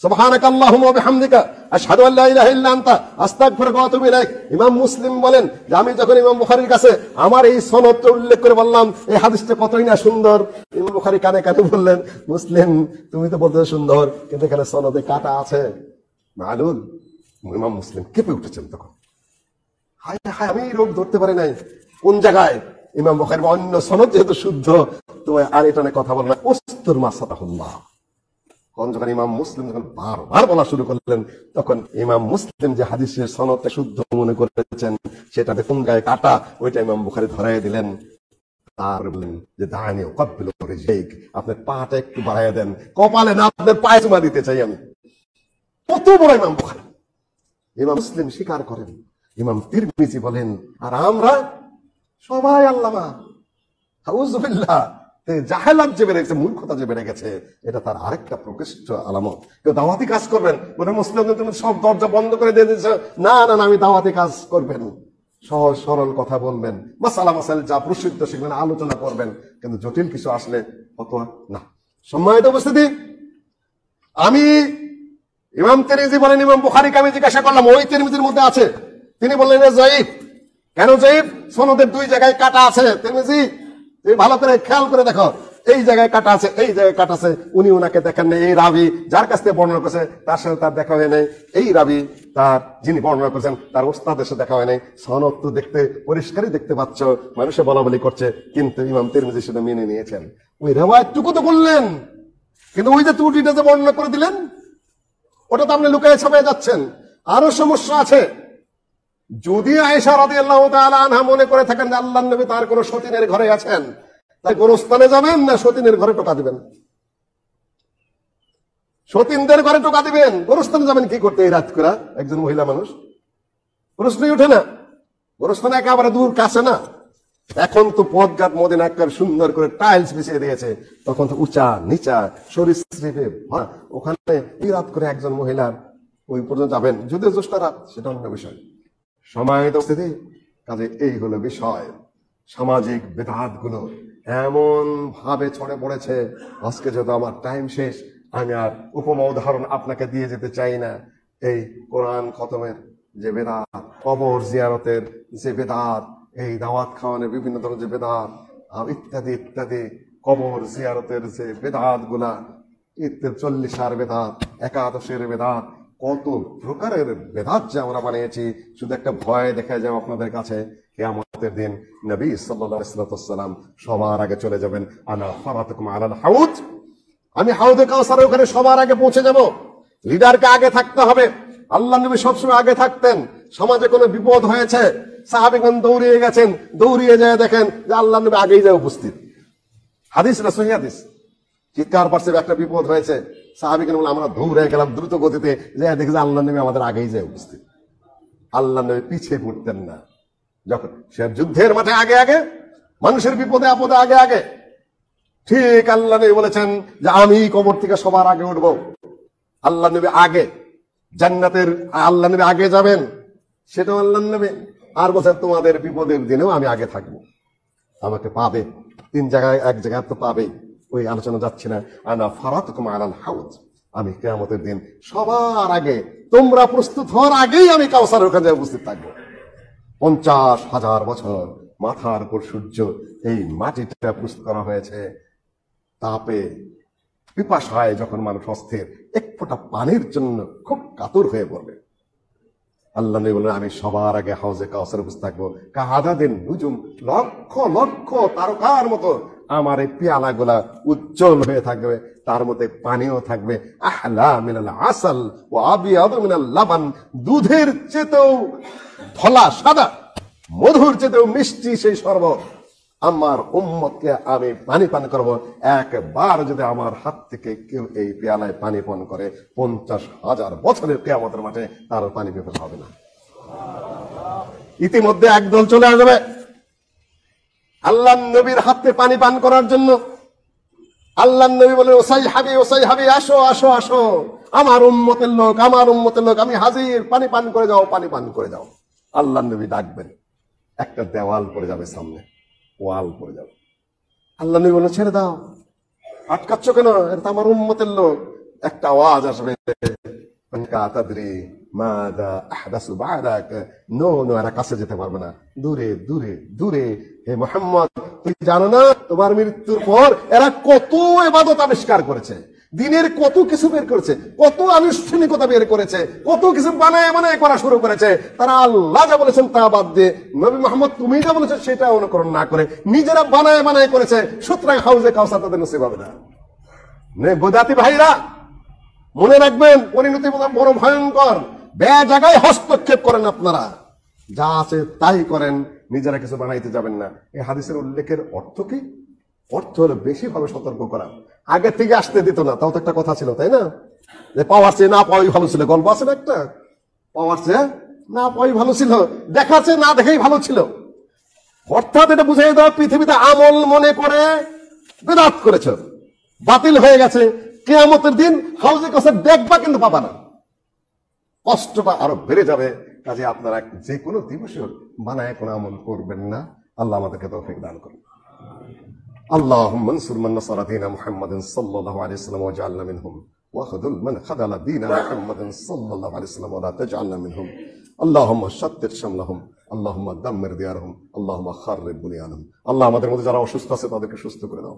সুবহানাকাল্লাহুম্মা ওয়া বিহামদিকা আশহাদু আল্লা ইলাহা ইল্লা আনতা আস্তাগফিরুকা ওয়া আতুবু ইলাইক। ইমাম মুসলিম বলেন যে আমি যখন ইমাম বুখারীর কাছে আমার এই সনদটা উল্লেখ করে বললাম এই হাদিসটা কতই না সুন্দর, ইমাম বুখারী কানে কানে বললেন, মুসলিম তুমি তো বলতে সুন্দর, কিন্তু এখানে সনদে কাটা আছে মালুল। ইমাম মুসলিম কেঁপে উঠেছেন তখন, হায় হায় আমি রোগ ধরতে পারি নাই, কোন জায়গায় ইমাম বুখারী অন্য সনদ যেহেতু শুদ্ধ, তো আর এটা নিয়ে কথা বলে না, উস্তুর মাসাতাহুল্লাহ। যখন ইমাম মুসলিম যখন বারবার বলা শুরু করলেন, তখন ইমাম মুসলিম যে হাদিসের সনদটা শুদ্ধ মনে করেছেন সেটাতে কোন গায়ে কাটা, ওইটা ইমাম বুখারী ধরাই দিলেন। আর বললেন যে দাঁড়ানি কব্বিল রিজলিক, আপনার পাটা একটু বাড়াইয়া দেন, কপালে না আপনার পায়ে চুমা দিতে চাই আমি। কত বড় ইমাম বুখারী! ইমাম মুসলিম স্বীকার করেন, ইমাম তিরমিজি বলেন, আর আমরা সবাই আল্লামা। আউযুবিল্লাহ। জাহেলাত যে বেড়ে গেছে, মূর্খতা যে বেড়ে গেছে, এটা তার আরেকটা প্রকৃষ্ট আলামত। কেউ দাওয়াতি কাজ করবেন, ওটা মুসলিম তুমি সব দরজা বন্ধ করে দিয়ে দিচ্ছ, না না না, আমি দাওয়াতি কাজ করবেন, সহজ সরল কথা বলবেন, মাসালা মাসাইল যা প্রসিদ্ধ সেগুলো আলোচনা করবেন, কিন্তু জটিল কিছু আসলে ফতোয়া না। সম্মানিত উপস্থিতি, আমি ইমাম তিরমিজি বলেন ইমাম বুখারীকে আমি জিজ্ঞাসা করলাম, ওই তিরমিজির মধ্যে আছে, তিনি বললেন যায়ীফ। কেন যায়ীফ? সনদের দুই জায়গায় কাটা আছে। তিরমিজি তুমি ভালো করে খেয়াল করে দেখো, এই জায়গায় কাটা আছে, এই জায়গায় কাটা আছে। উনি ওনাকে দেখেন নাই, এই রাবি যার কাছ থেকে বর্ণনা করেছে তার সাথে তার দেখা হয় নাই, এই রাবি তার যিনি বর্ণনা করেছেন তার ওস্তাদের সাথে দেখা হয় নাই। সনদ তো দেখতে পরিষ্কারই দেখতে পাচ্ছ, মানুষে বলা বলি করছে, কিন্তু ইমাম তিরমিজি সেটা মেনে নিয়েছেন। ওই রেওয়ায়াতটুকু তো বললেন, কিন্তু ওই যে ত্রুটিটা যে বর্ণনা করে দিলেন, ওটা তো আপনি লুকায়ে ছাপিয়ে যাচ্ছেন। আরো সমস্যা আছে। যদি আয়েশা রাদিয়াল্লাহু তাআলা আনহা মনে করে থাকেন যে আল্লাহর নবী তার কোন সতীনের ঘরে আছেন, তাই গোরস্থানে যাবেন না সতীনের ঘরে টোকা দিবেন? সতীনদের ঘরে টোকা দিবেন, গোরস্থানে যাবেন কি করতে এই রাত করে একজন মহিলা মানুষ? প্রশ্নই ওঠে না। গোরস্থানে একেবারে দূর কাছে না। এখন তো পথঘাট মদিনা একেবারে সুন্দর করে টাইলস বিছিয়ে দিয়েছে, তখন তো উঁচা নিচা সরীসৃপে ওখানে এই রাত করে একজন মহিলার ওই পর্যন্ত যাবেন, যদিও জ্যেষ্ঠা রাত, সেটা অন্য বিষয়। সম্মানিত উপস্থিতি, কাজে এই হলো বিষয়। সামাজিক বিধাত গুলো এমন ভাবে ছড়ে পড়েছে। আজকে যেহেতু আমার টাইম শেষ, আমি আর উপমা উদাহরণ আপনাকে দিয়ে যেতে চাই না। এই কোরআন খতমের যে বেদাত, কবর জিয়ারতের যে বেদাত, এই দাওয়াত খাওয়ানোর বিভিন্ন ধরনের যে বেদাত, ইত্যাদি ইত্যাদি, কবর জিয়ারতের যে বেদাত গুলা, 40 বেদাত, একাদশের বেদাত, কত প্রকারের বেদাত যে আমরা বানিয়েছি, শুধু একটা ভয় দেখা যায় আপনাদের কাছে, কিয়ামতের দিন নবী সাল্লাল্লাহু আলাইহি ওয়াসাল্লাম সবার আগে চলে যাবেন, আনা ফারাতুকুম আলাল হাউদ, আমি হাউদে কাউসারের ওখানে সবার আগে পৌঁছে যাব। লিডারকে আগে থাকতে হবে। আল্লাহ নবী সবসময় আগে থাকতেন। সমাজে কোনো বিপদ হয়েছে, সাহাবীগণ দৌড়িয়ে গেছেন, দৌড়িয়ে যায় দেখেন যে আল্লাহ নবী আগেই যায় উপস্থিত। হাদিস না সহিহ হাদিস, চিৎকার পারছে একটা বিপদ হয়েছে, সাহাবীগণ বলে আমরা দৌড়ে গেলাম দ্রুত গতিতে, যে দেখে যে আল্লাহ নবী আমাদের আগেই যায় উপস্থিত। আল্লাহ নবী পিছিয়ে পড়তেন না। যখন সে যুদ্ধের মাঠে আগে আগে, মানুষের বিপদে আপদে আগে আগে, ঠিক আল্লাহ নবী বলেছেন যে আমি কবর থেকে সবার আগে উঠব। আল্লাহ নবী আগে জান্নাতের, আল্লাহ নবী আগে যাবেন, সেটাও আল্লাহ নবী। আর বলছেন তোমাদের বিপদের দিনেও আমি আগে থাকবো, আমাকে পাবে। 3 জায়গায়, এক জায়গায় তো পাবেই, ওই আলোচনা যাচ্ছে না। আনা ফারাতুকুম আলাল হাউদ, আমি কিয়ামতের দিন সবার আগে, তোমরা প্রস্তুত হওয়ার আগেই আমি কাউসারের ওখানে উপস্থিত থাকবো। 50,000 বছর মাথার উপর সূর্য, এই মাটিটা প্রস্তুত করা হয়েছে। তাপে পিপাসায় যখন মানুষ অস্থির, এক ফোঁটা পানির জন্য খুব কাতর হয়ে পড়বে, আল্লাহ নবী বলেন, আমি সবার আগে হাউজে কাউসারে বসে থাকবো, কাআদাদিন নুজুম, লক্ষ লক্ষ তারকার মতো আমার এই পেয়ালাগুলা উজ্জ্বল হয়ে থাকবে, তার মধ্যে পানিও থাকবে আহলা মিনাল আসাল ওয়া আবিয়াদু মিনাল লাবান, দুধের চেয়েও ধলা সাদা, মধুর চেয়েও মিষ্টি সেই শরবত। আমার উম্মতকে আমি পানি পান করব, একবার যদি আমার হাত থেকে কেউ এই পেয়ালায় পানি পান করে 50,000 বছরের কিয়ামতের মাঠে তার পানি বিফল হবে না। ইতিমধ্যে একদল চলে আসবে আল্লাহর নবীর হাতে পানি পান করার জন্য। আল্লাহর নবী বলেন, ওসাই হাবি, আসো আসো আসো, আমার উম্মতের লোক, আমার উম্মতের লোক, আমি হাজির, পানি পান করে যাও, পানি পান করে যাও। আল্লাহর নবী ডাকবেন, একটা দেওয়াল পড়ে যাবে সামনে, ওয়াল পড়ে যাবে। আল্লাহ নবী বলেন, ছেড়ে দাও, আটকাচ্ছ কেন? এটা তো আমার উম্মতের লোক। একটা আওয়াজ আসবে, এরা কাছে যেতে পারবে না, দূরে দূরে দূরে। হে মুহাম্মদ, তুই জানো না তোমার মৃত্যুর পর এরা কত ইবাদত আবিষ্কার করেছে, দিনের কত কিছু বের করেছে, কত আনুষ্ঠানিকতা বের করেছে, কত কিছু বানায় বানায় করা শুরু করেছে। তারা আল্লাহ যা বলেছেন তা বাদ দিয়ে, নবী মুহাম্মদ তুমি যা বলেছেন সেটা অনুকরণ না করে নিজেরা বানায় বানায় করেছে। সুতরাং হাউজে কাউসার তাদের নসিব হবে না। বেদাতি ভাইরা, মনে রাখবেন, পরিণতি বড় ভয়ঙ্কর। জায়গায় হস্তক্ষেপ করেন আপনারা, যা আছে তাই করেন, নিজেরা কিছু বানাইতে যাবেন না। এই হাদিসের উল্লেখের অর্থ কি? অর্থ হলো বেশি ভাবে সতর্ক করা। আগে থেকে আসতে দিত না, তাও তো একটা কথা ছিল, তাই না? যে পাওয়ার চেয়ে না পাওয়াই ভালো ছিল, গল্প আছে না একটা, পাওয়ার চেয়ে না পাওয়াই ভালো ছিল, দেখাচ্ছে না দেখেই ভালো ছিল। অর্থাৎ এটা বুঝাই দেওয়া, পৃথিবীতে আমল মনে করে বেদাত করেছ, বাতিল হয়ে গেছে, কিয়ামতের দিন হাউজে কাউসার দেখবা কিন্তু পাবা না, কষ্টটা আরো বেড়ে যাবে। কাজে আপনারা যে কোনো দিবসে বানায় কোনো আমল করবেন না। আল্লাহ আমাদেরকে তৌফিক দান করুন। আল্লাহুম্মা আনসুর মান নাসারা দীনা মুহাম্মাদিন সাল্লাল্লাহু আলাইহি ওয়াসাল্লাম ওয়াজআলনা মিনহুম ওয়াখযুল মান খাযালা দীনা মুহাম্মাদিন সাল্লাল্লাহু আলাইহি ওয়াসাল্লাম ওয়া লা তাজআলনা মিনহুম। আল্লাহুম্মা শাত্তিত শামলাহুম, আল্লাহুম্মা দাম্মির দিয়ারহুম, আল্লাহুম্মা খাররিব বুনিয়ানহুম। আল্লাহ আমাদের মধ্যে যারা অসুস্থ আছে তাদেরকে সুস্থ করে দাও।